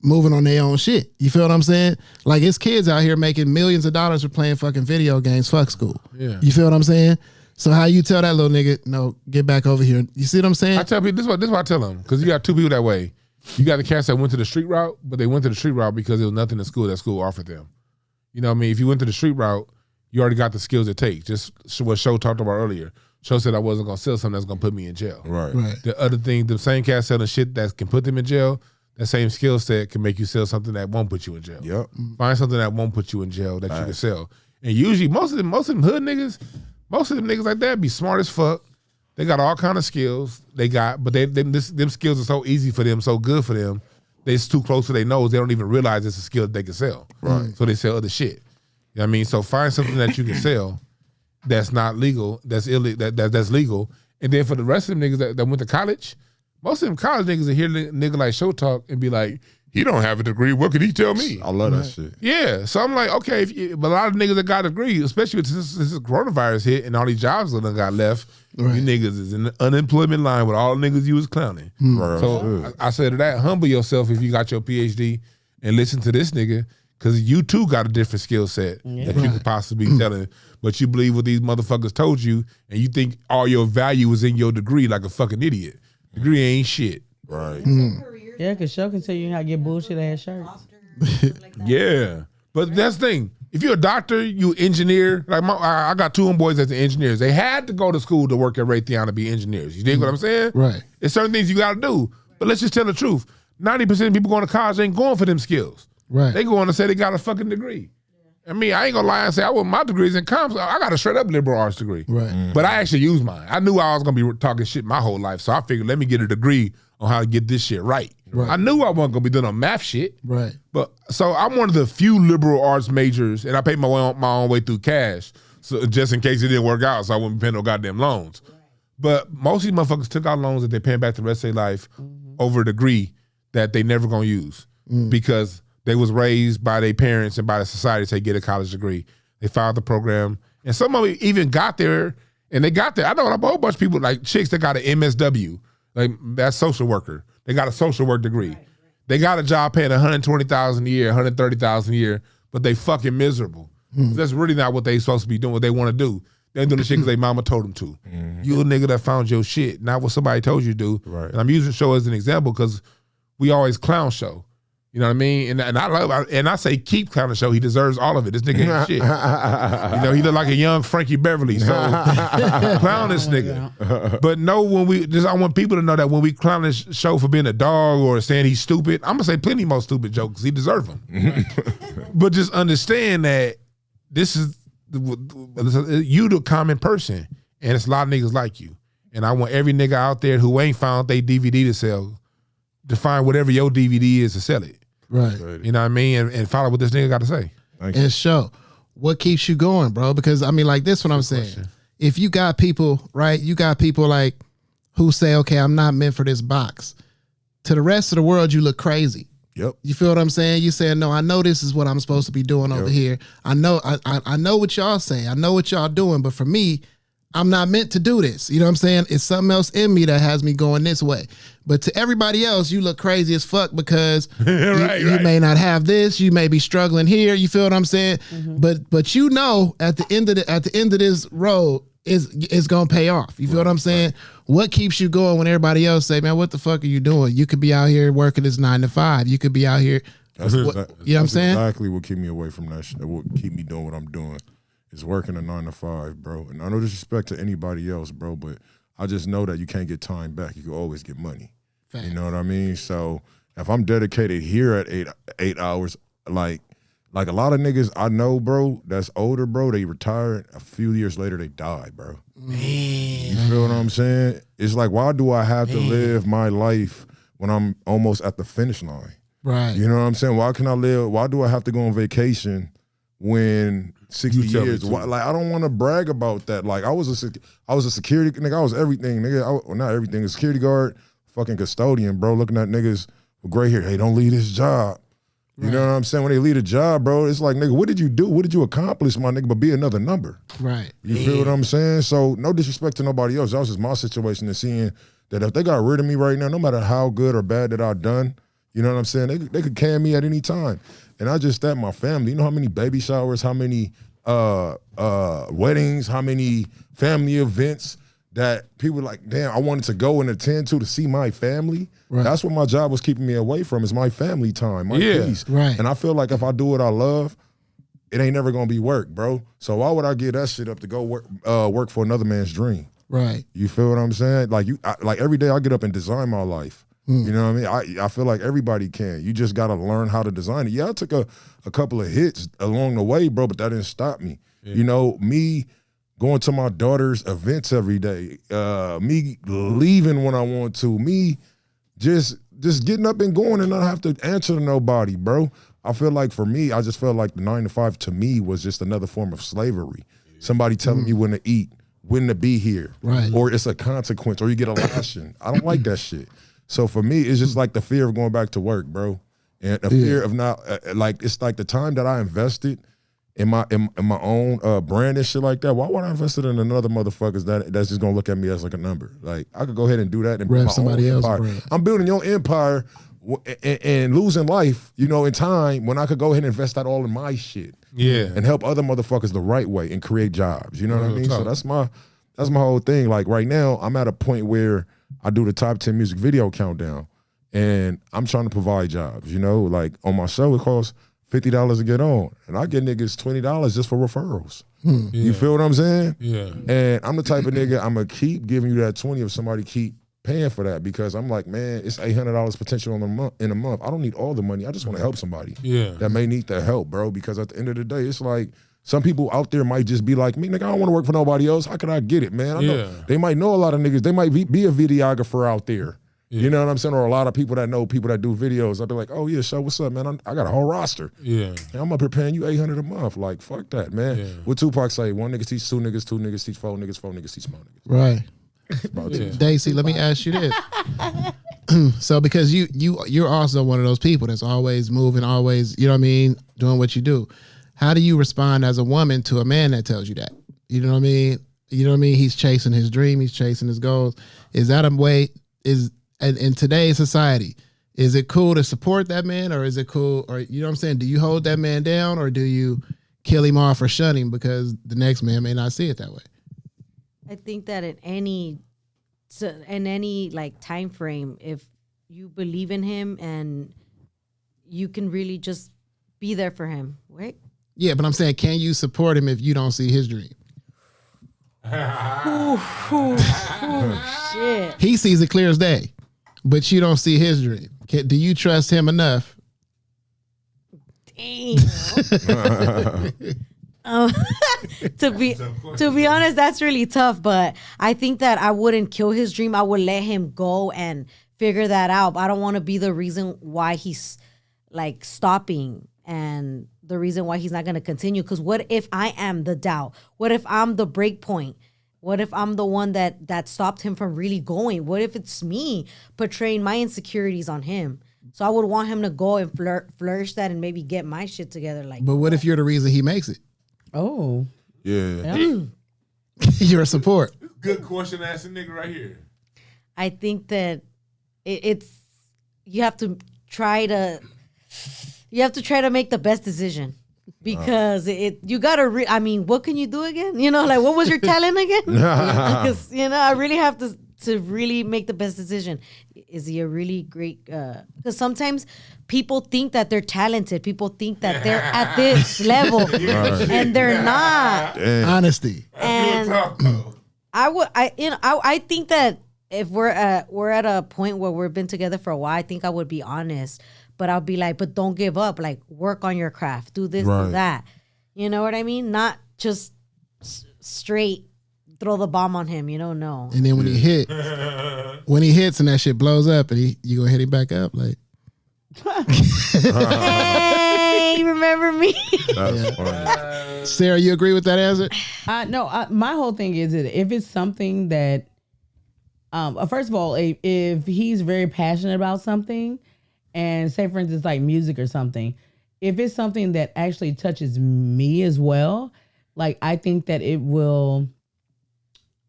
moving on their own shit. You feel what I'm saying? Like, it's kids out here making millions of dollars for playing fucking video games. Fuck school. Yeah. You feel what I'm saying? So how you tell that little nigga, no, get back over here? You see what I'm saying? I tell people, this is what I tell them, because you got two people that way. You got the cats that went to the street route, but they went to the street route because there was nothing in school that school offered them. You know what I mean? If you went to the street route, you already got the skills it takes. Just what Show talked about earlier. Show said I wasn't going to sell something that's going to put me in jail. Right. The other thing, the same cats selling shit that can put them in jail, that same skill set can make you sell something that won't put you in jail. Yep. Find something that won't put you in jail that you can sell. And usually most of them hood niggas, most of them niggas like that be smart as fuck. They got all kind of skills. But them skills are so easy for them, so good for them. It's too close to their nose. They don't even realize it's a skill that they can sell. Right. So they sell other shit. You know what I mean? So find something that you can sell that's not legal, that's illegal, that's legal. And then for the rest of them niggas that went to college, most of them college niggas will hear nigga like Show talk and be like, he don't have a degree. What could he tell me? I love that shit. Yeah. So I'm like, okay, but a lot of niggas that got a degree, especially since this coronavirus hit and all these jobs that got left, you niggas is in the unemployment line with all the niggas you was clowning. Right. So I said to that, humble yourself if you got your PhD and listen to this nigga, because you too got a different skill set that you could possibly be telling, but you believe what these motherfuckers told you, and you think all your value is in your degree like a fucking idiot. Degree ain't shit. Right. Yeah, because Show can tell you how to get bullshit ass shirts. Yeah. But that's the thing. If you're a doctor, you engineer, like I got two homeboys that's engineers. They had to go to school to work at Raytheon to be engineers. You dig what I'm saying? Right. It's certain things you got to do. But let's just tell the truth. 90% of people going to college ain't going for them skills. Right. They going to say they got a fucking degree. I mean, I ain't gonna lie and say I want my degrees in comps. I got a straight up liberal arts degree. Right. But I actually use mine. I knew I was gonna be talking shit my whole life, so I figured let me get a degree on how to get this shit right. I knew I wasn't gonna be doing math shit. Right. But so I'm one of the few liberal arts majors, and I paid my own way through cash, so just in case it didn't work out, so I wouldn't pay no goddamn loans. But most of these motherfuckers took out loans that they paying back the rest of their life over a degree that they never gonna use because they was raised by their parents and by the society to say get a college degree. They filed the program, and some of them even got there, and they got there. I know a whole bunch of people, like chicks that got an MSW, like that's social worker. They got a social work degree. They got a job paying $120,000 a year, $130,000 a year, but they fucking miserable. That's really not what they supposed to be doing, what they want to do. They're doing the shit because their mama told them to. You a nigga that found your shit, not what somebody told you to do. Right. And I'm using Show as an example because we always clown Show. You know what I mean? And I say keep clowning show. He deserves all of it. This nigga ain't shit. You know, he look like a young Frankie Beverly. So clown this nigga. But no, I want people to know that when we clown this show for being a dog or saying he's stupid, I'm gonna say plenty more stupid jokes. He deserves them. But just understand that this is you the common person, and it's a lot of niggas like you. And I want every nigga out there who ain't found their DVD to sell to find whatever your DVD is to sell it. Right. You know what I mean? And follow what this nigga got to say. And show what keeps you going, bro. Because I mean, like this, what I'm saying. If you got people, right? You got people like who say, okay, I'm not meant for this box. To the rest of the world, you look crazy. Yep. You feel what I'm saying? You saying, no, I know this is what I'm supposed to be doing over here. I know what y'all say. I know what y'all doing. But for me, I'm not meant to do this. You know what I'm saying? It's something else in me that has me going this way. But to everybody else, you look crazy as fuck because you may not have this. You may be struggling here. You feel what I'm saying? But you know, at the end of this road, is gonna pay off. You feel what I'm saying? What keeps you going when everybody else say, man, what the fuck are you doing? You could be out here working this 9 to 5. You could be out here. You know what I'm saying? Exactly what keep me away from that shit. What keep me doing what I'm doing. Is working a 9 to 5, bro. And I no disrespect to anybody else, bro, but I just know that you can't get time back. You can always get money. Fact. You know what I mean? So if I'm dedicated here at eight hours, like a lot of niggas I know, bro, that's older, bro, they retire. A few years later, they die, bro. Man. You feel what I'm saying? It's like, why do I have to live my life when I'm almost at the finish line? Right. You know what I'm saying? Why do I have to go on vacation when 60 years? Like, I don't want to brag about that. Like, I was a security nigga. I was everything, nigga. Not everything. A security guard, fucking custodian, bro. Looking at niggas with gray hair. Hey, don't leave this job. You know what I'm saying? When they leave a job, bro, it's like, nigga, what did you do? What did you accomplish, my nigga? But be another number. Right. You feel what I'm saying? So no disrespect to nobody else. That was just my situation and seeing that if they got rid of me right now, no matter how good or bad that I've done, you know what I'm saying? They could can me at any time. And I just at my family. You know how many baby showers, how many weddings, how many family events that people like, damn, I wanted to go and attend to see my family. Right. That's what my job was keeping me away from, is my family time, my peace. Right. And I feel like if I do what I love, it ain't never gonna be work, bro. So why would I give that shit up to go work for another man's dream? Right. You feel what I'm saying? Like like every day I get up and design my life. You know what I mean? I feel like everybody can. You just gotta learn how to design it. Yeah, I took a couple of hits along the way, bro, but that didn't stop me. Yeah. You know, me going to my daughter's events every day, me leaving when I want to, me just getting up and going and not have to answer to nobody, bro. I feel like for me, I just felt like the 9 to 5 to me was just another form of slavery. Somebody telling me when to eat, when to be here, right? Or it's a consequence, or you get a lashing. I don't like that shit. So for me, it's just like the fear of going back to work, bro, and the fear of not like, it's like the time that I invested in my own brand and shit like that. Why would I invest it in another motherfuckers that's just gonna look at me as like a number? Like, I could go ahead and do that and build my somebody own empire. Brand. I'm building your empire and losing life, you know, in time, when I could go ahead and invest that all in my shit, and help other motherfuckers the right way and create jobs. You know what I mean? So that's my whole thing. Like right now, I'm at a point where I do the top 10 music video countdown, and I'm trying to provide jobs. You know, like on my show, it costs $50 to get on, and I get niggas $20 just for referrals. You feel what I'm saying? Yeah. And I'm the type of nigga, I'm gonna keep giving you that 20 if somebody keep paying for that, because I'm like, man, it's $800 potential in a month. I don't need all the money. I just want to help somebody that may need the help, bro. Because at the end of the day, it's like, some people out there might just be like me, nigga, I don't want to work for nobody else. How can I get it, man? I know they might know a lot of niggas. They might be a videographer out there. You know what I'm saying? Or a lot of people that know people that do videos. I'll be like, oh yeah, so what's up, man? I got a whole roster. Yeah. And I'm up here paying you $800 a month. Like, fuck that, man. Yeah. What Tupac say? 1 nigga teach 2 niggas, 2 niggas teach 4 niggas, 4 niggas teach small niggas. Right. Daisy, let me ask you this. So because you're also one of those people that's always moving, always, you know what I mean, doing what you do. How do you respond as a woman to a man that tells you that? You know what I mean? You know what I mean? He's chasing his dream. He's chasing his goals. Is that a way, in today's society, is it cool to support that man, or is it cool, or you know what I'm saying? Do you hold that man down, or do you kill him off or shun him because the next man may not see it that way? I think that in any like time frame, if you believe in him and you can really just be there for him, right? Yeah, but I'm saying, can you support him if you don't see his dream? Shit. He sees it clear as day, but you don't see his dream. Do you trust him enough? Damn. To be honest, that's really tough. But I think that I wouldn't kill his dream. I would let him go and figure that out. I don't want to be the reason why he's like stopping and the reason why he's not going to continue. Because what if I am the doubt? What if I'm the break point? What if I'm the one that stopped him from really going? What if it's me portraying my insecurities on him? So I would want him to go and flourish that and maybe get my shit together. Like, But what if you're the reason he makes it? Oh. Yeah. Your support. Good question asking nigga right here. I think that it's you have to try to make the best decision because you gotta. I mean, what can you do again? You know, like what was your talent again? Because I really have to really make the best decision. Is he a really great? Because sometimes people think that they're talented. People think that they're at this level, and they're not. Damn. Honesty. And I think that if we're at a point where we've been together for a while, I think I would be honest. But I'll be like, but don't give up. Like, work on your craft. Do this, do that. You know what I mean? Not just straight throw the bomb on him. No. And then when he hits and that shit blows up, and you gonna hit him back up, like. Hey, remember me? That's funny. Sarah, you agree with that answer? No, my whole thing is that if it's something that, first of all, if he's very passionate about something, and say for instance like music or something, if it's something that actually touches me as well, like I think that it will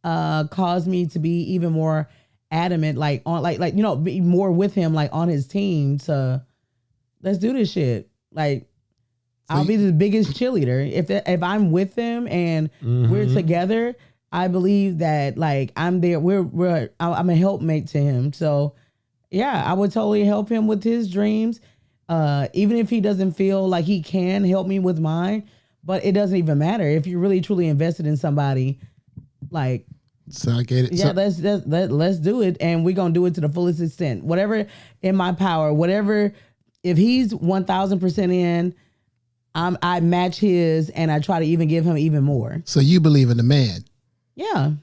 cause me to be even more adamant, like on be more with him, like on his team. To let's do this shit. Like I'll be the biggest cheerleader if I'm with him and we're together. I believe that like I'm there. I'm a helpmate to him. So yeah, I would totally help him with his dreams, even if he doesn't feel like he can help me with mine. But it doesn't even matter if you're really truly invested in somebody. Like, so I get it. Yeah, let's do it, and we're gonna do it to the fullest extent. Whatever in my power, whatever. If he's 1,000% in, I match his, and I try to even give him even more. So you believe in the man. Yeah.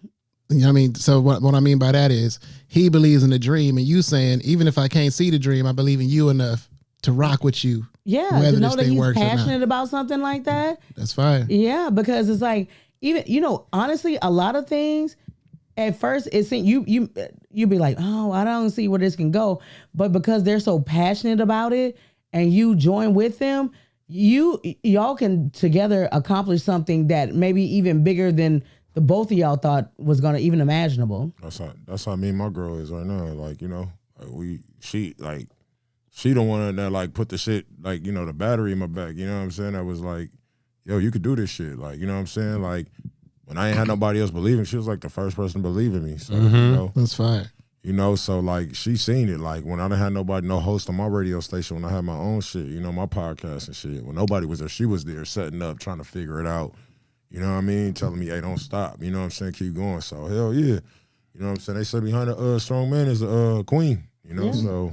You know what I mean? So what I mean by that is he believes in the dream, and you saying, even if I can't see the dream, I believe in you enough to rock with you. Yeah, to know that he's passionate about something like that. That's fine. Yeah, because it's like, even, honestly, a lot of things, at first, it's you be like, oh, I don't see where this can go. But because they're so passionate about it and you join with them, y'all can together accomplish something that maybe even bigger than the both of y'all thought was gonna even imaginable. That's how me and my girl is right now. Like, she the one that like put the shit, like, the battery in my back. You know what I'm saying? I was like, yo, you could do this shit. Like, you know what I'm saying? Like, when I ain't had nobody else believe in me, she was like the first person to believe in me. So, That's fine. So like she seen it. Like when I didn't have nobody, no host on my radio station, when I had my own shit, my podcast and shit. When nobody was there, she was there setting up, trying to figure it out. You know what I mean? Telling me, hey, don't stop. You know what I'm saying? Keep going. So hell yeah. You know what I'm saying? They say behind a strong man is a queen. So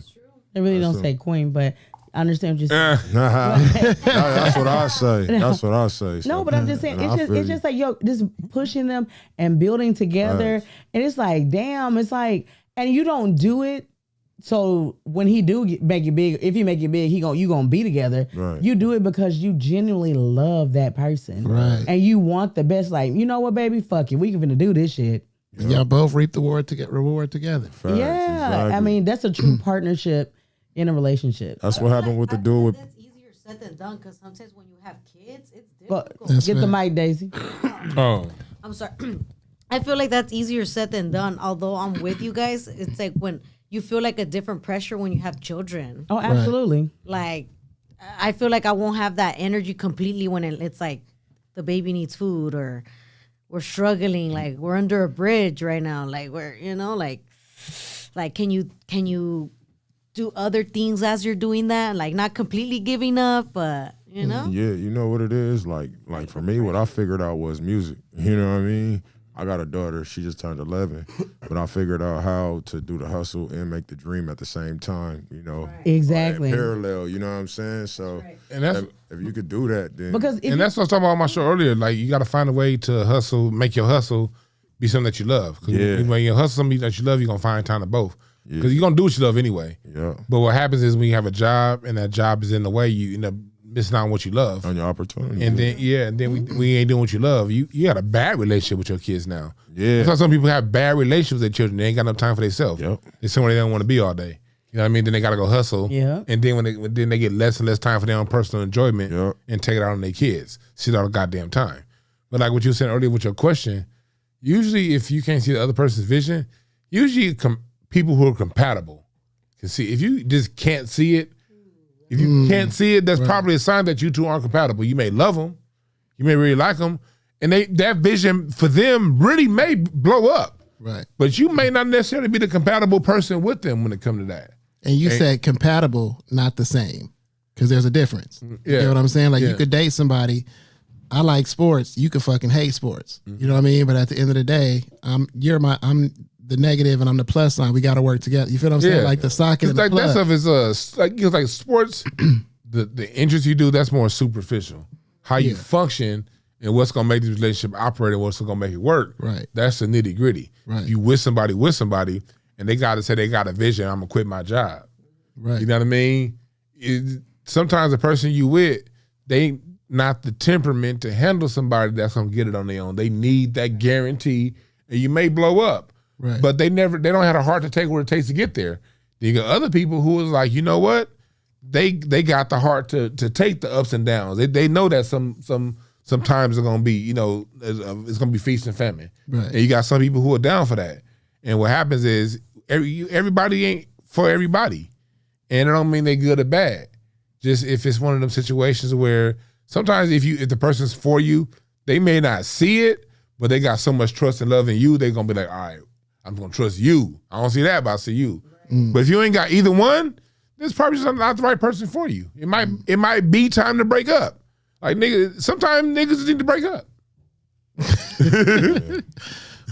they really don't say queen, but I understand what you're saying. That's what I say. That's what I say. No, but I'm just saying, it's just like, just pushing them and building together. And it's like, damn, it's like, and you don't do it. So when he make it big, if you make it big, you gonna be together. Right. You do it because you genuinely love that person. Right. And you want the best. Like, you know what, baby? Fuck it. We can do this shit. Yep. Y'all both reap the reward together. Facts, yeah. exactly. I mean, that's a true partnership in a relationship. That's what happened with the dude with. That's easier said than done because sometimes when you have kids, it's But difficult. get the mic, Daisy. Oh. I'm sorry. I feel like that's easier said than done. Although I'm with you guys, it's like when you feel like a different pressure when you have children. Oh, absolutely. Like, I feel like I won't have that energy completely when it's like the baby needs food or we're struggling. Like we're under a bridge right now. Like we're, like can you do other things as you're doing that, like not completely giving up, but you know. Yeah, you know what it is? Like for me, what I figured out was music. You know what I mean? I got a daughter. She just turned 11. But I figured out how to do the hustle and make the dream at the same time, you know. Exactly. Parallel, you know what I'm saying? So And that's if you could do that, then. Because if and that's what I was talking about on my show earlier. Like you got to find a way to hustle, make your hustle be something that you love. Because when you hustle something that you love, you're gonna find time to both. Because you're gonna do what you love anyway. Yeah. But what happens is when you have a job and that job is in the way, you end up missing out on what you love. On your opportunity. And then we ain't doing what you love. You got a bad relationship with your kids now. Yeah. That's why some people have bad relationships with their children. They ain't got no time for themselves. Yep. It's somewhere they don't want to be all day. You know what I mean? Then they got to go hustle. Yeah. And then when they get less and less time for their own personal enjoyment and take it out on their kids. See all the goddamn time. But like what you said earlier with your question, usually if you can't see the other person's vision, usually people who are compatible can see. If you just can't see it, if you can't see it, that's probably a sign that you two aren't compatible. You may love them, you may really like them, and that vision for them really may blow up. Right. But you may not necessarily be the compatible person with them when it comes to that. And you said compatible, not the same, because there's a difference. You know what I'm saying? Like you could date somebody. I like sports. You could fucking hate sports. You know what I mean? But at the end of the day, I'm the negative and I'm the plus sign. We got to work together. You feel what I'm saying? Like the socket and the plug. That stuff is like sports. the interest you do, that's more superficial. How you function and what's gonna make the relationship operate and what's gonna make it work. Right. That's the nitty gritty. Right. If you with somebody, and they gotta say they got a vision, I'm gonna quit my job. Right. You know what I mean? Sometimes the person you with, they not the temperament to handle somebody that's gonna get it on their own. They need that guarantee, and you may blow up. Right. But they don't have a heart to take what it takes to get there. You got other people who is like, you know what? They got the heart to take the ups and downs. They know that sometimes it's gonna be, you know, it's gonna be feast and famine. Right. And you got some people who are down for that. And what happens is everybody ain't for everybody. And it don't mean they good or bad. Just if it's one of them situations where sometimes if the person's for you, they may not see it, but they got so much trust and love in you, they're gonna be like, all right, I'm gonna trust you. I don't see that, but I see you. But if you ain't got either one, it's probably just not the right person for you. It might be time to break up. Like niggas, sometimes niggas need to break up.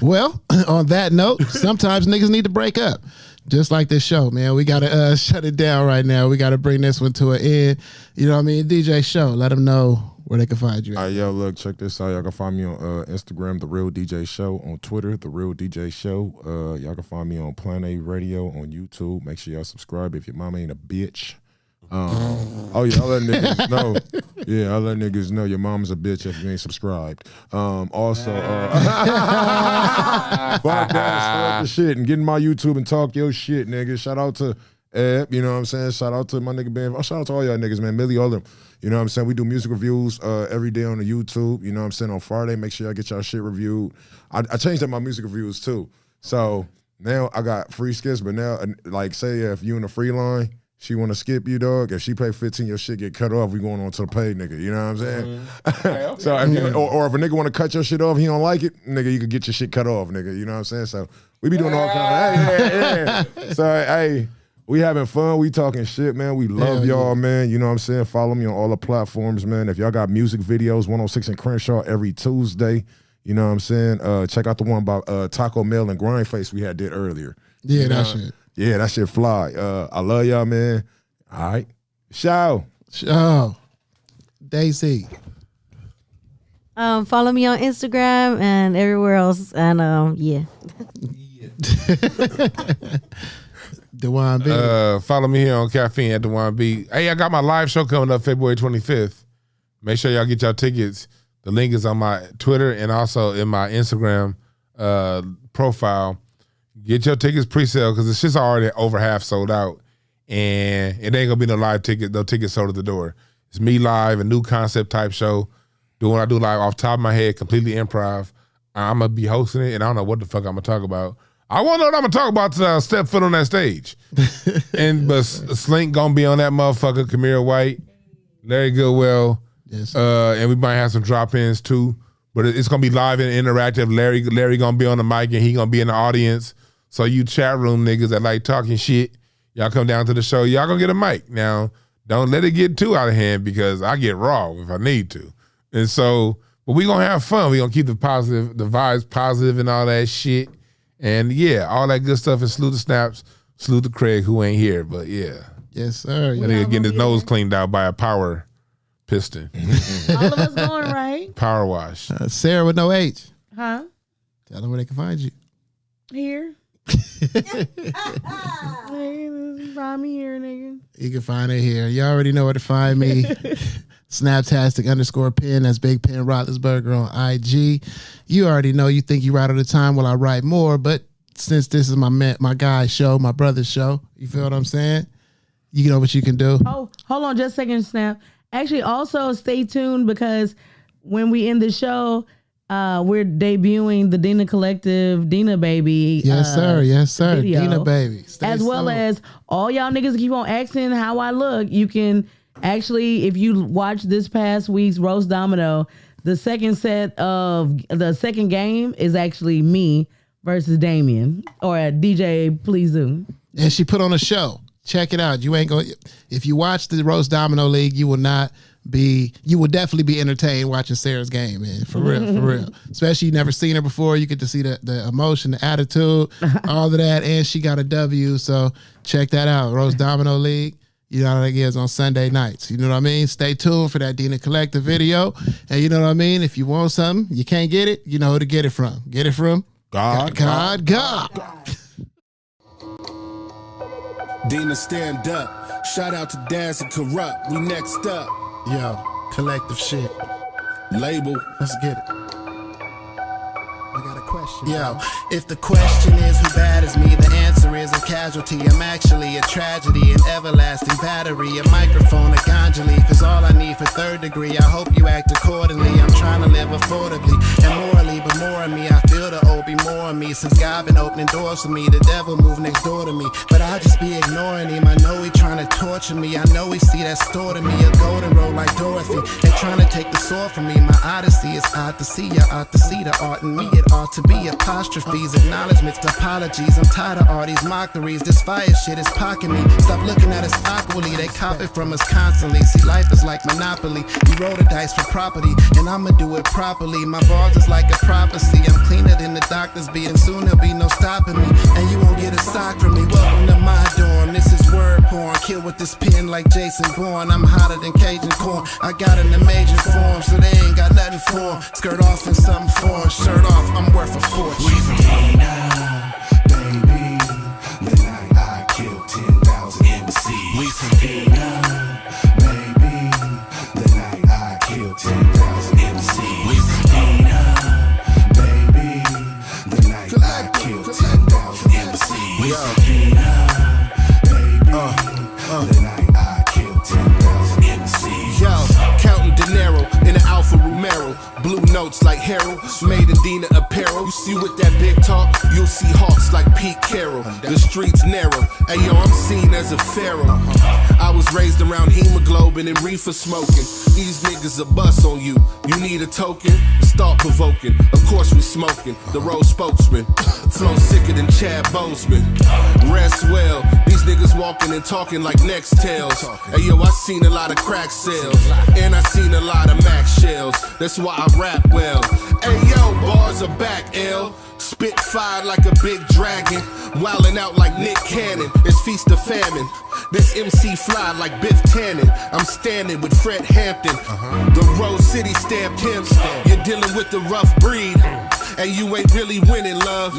Well, on that note, sometimes niggas need to break up. Just like this show, man. We got to shut it down right now. We got to bring this one to an end. You know what I mean? DJ Show, let them know where they can find you. Yo, look, check this out. Y'all can find me on Instagram, The Real DJ Show. On Twitter, The Real DJ Show. Y'all can find me on Planet Radio on YouTube. Make sure y'all subscribe if your mama ain't a bitch. Oh yeah, I'll let niggas know. Yeah, I'll let niggas know your mom's a bitch if you ain't subscribed. Also, fuck that, start the shit and get in my YouTube and talk your shit, nigga. Shout out to Eb, you know what I'm saying? Shout out to my nigga Ben. Shout out to all y'all niggas, man. Millie, all of them. You know what I'm saying? We do music reviews every day on the YouTube. You know what I'm saying? On Friday, make sure y'all get y'all shit reviewed. I changed up my music reviews too. So now I got free skips, but now, like, say if you in the free line, she want to skip you, dog. If she pay 15, your shit get cut off. We going on to the paid nigga. You know what I'm saying? Okay. So, or if a nigga want to cut your shit off, he don't like it, nigga, you could get your shit cut off, nigga. You know what I'm saying? So we be doing all kind of, So, hey, we having fun. We talking shit, man. We love y'all, man. You know what I'm saying? Follow me on all the platforms, man. If y'all got music videos, 106 and Crenshaw every Tuesday. You know what I'm saying? Check out the one about Taco Mel and Grindface we did earlier. Yeah, you know? that shit. Yeah, that shit fly. I love y'all, man. All right. Show. Daisy. Follow me on Instagram and everywhere else. And yeah. Dewan B. Follow me here on Caffeine at Dewan B. Hey, I got my live show coming up February 25th. Make sure y'all get y'all tickets. The link is on my Twitter and also in my Instagram profile. Get your tickets pre-sale because it's just already over half sold out. And it ain't gonna be no tickets sold at the door. It's me live, a new concept type show. Doing what I do live off the top of my head, completely improv. I'm gonna be hosting it and I don't know what the fuck I'm gonna talk about. I won't know what I'm gonna talk about till I step foot on that stage. But Slink gonna be on that motherfucker, Kamira White, Larry Goodwell, yes. And we might have some drop-ins too. But it's gonna be live and interactive. Larry gonna be on the mic and he gonna be in the audience. So you chat room niggas that like talking shit, Y'all come down to the show. Y'all gonna get a mic. Now, don't let it get too out of hand because I get raw if I need to. And so, but we gonna have fun. We gonna keep the vibes positive and all that shit. And yeah, all that good stuff. And salute the snaps. Salute to Kraig who ain't here. But yeah. Yes, sir. That nigga getting his nose cleaned out by a power piston. All of us going right. Power wash. Sarah with no H. Huh? Tell them where they can find you. Here. Find me here, nigga. You can find it here. You already know where to find me. Snaptastic_pen. That's Big Pen Roethlisberger on IG. You already know you think you write all the time. Well, I write more, but since this is my guy's show, my brother's show, you feel what I'm saying? You know what you can do. Oh, hold on just a second, Snap. Actually, also stay tuned because when we end the show, we're debuting the Dina Collective, Dina Baby. Yes, sir. Yes, sir. Video. Dina Baby. Stay as well as all y'all niggas that keep on asking how I look. You can actually, if you watch this past week's Roast Domino, the second game is actually me versus Damien or DJ Please Do. And she put on a show. Check it out. You ain't going. If you watch the Roast Domino League, you will definitely be entertained watching Sarah's game, man. For real, for real. Especially you never seen her before. You get to see the emotion, the attitude, all of that. And she got a W. So check that out. Roast Domino League. You know how that is on Sunday nights. You know what I mean? Stay tuned for that Dina Collective video. And you know what I mean? If you want something, you can't get it, you know who to get it from. Get it from God. Dina, stand up. Shout out to Daz and Corrupt. We next up. Yo, collective shit. Label. Let's get it. I got a question. Yo, if the question is who bad is me, the answer is a casualty. I'm actually a tragedy, an everlasting battery, a microphone, a ganja leaf is all I need for third degree. I hope you act accordingly. I'm trying to live affordably and morally, but more of me. I feel the old be more of me. Since God been opening doors for me, the devil moved next door to me, but I just be ignoring him. I know he trying to torture me. I know he see that store to me, a golden road like Dorothy. They trying to take the sword from me. My odyssey is odd to see. You ought to see the art in me. It ought to be apostrophes, acknowledgements, apologies. I'm tired of all these mockeries. This fire shit is pocking me. Stop looking at us awkwardly. They cop it from us constantly. See, life is like Monopoly. You roll the dice for property, and I'ma do it properly. My bars is like a prophecy. I'm cleaner than the doctor's be, and soon there'll be no stopping me. And you won't get a sock from me. Welcome to my dorm. This is word porn. Kill with this pen like Jason Bourne. I'm hotter than Cajun corn. I got an amazing form, so they ain't got nothing for 'em. Skirt off in something foreign. Shirt off, I'm worth a fortune. We from Dina, baby. The night I killed 10,000 MCs. We from Dina, baby. The night I killed 10,000 MCs. We from Dina, baby. The night I killed 10,000 MCs. We from Dina, baby. The night I killed 10,000 MCs. Yo, counting dinero in an Alfa Romero. Blue notes like Harold, made in Dina apparel. You see with that big talk, you'll see hawks like Pete Carroll. The streets narrow, hey yo, I'm seen as a pharaoh. I was raised around hemoglobin and reefer smoking. These niggas a bust on you. You need a token? Start provoking. Of course we smoking. The road spokesman. Flow sicker than Chad Boseman. Rest well. These niggas walking and talking like Nextels. Hey yo, I seen a lot of crack sales. And I seen a lot of Mac shells. That's why I rap well. Hey yo, bars are back, L. Spit fire like a big dragon. Wildin' out like Nick Cannon. It's feast of famine. This MC fly like Biff Tannen. I'm standing with Fred Hampton. The Rose City stamped him. You're dealing with the rough breed. And you ain't really winning, love.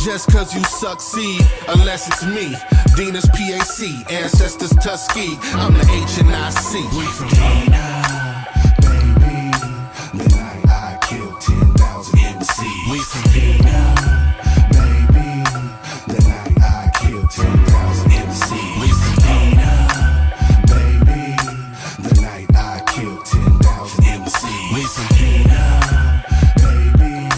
Just cause you succeed. Unless it's me. Dina's PAC. Ancestors Tuskegee. I'm the HNIC. We from Dina, baby. The night I killed 10,000 MCs. We from Dina, baby. The night I killed 10,000 MCs. We from Dina, baby. The night I killed 10,000 MCs. We from Dina, baby.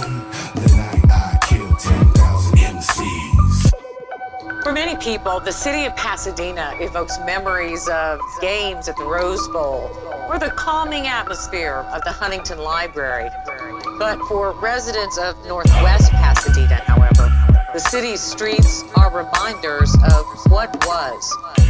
The night I killed 10,000 MCs. For many people, the city of Pasadena evokes memories of games at the Rose Bowl or the calming atmosphere of the Huntington Library. But for residents of Northwest Pasadena, however, the city's streets are reminders of what was.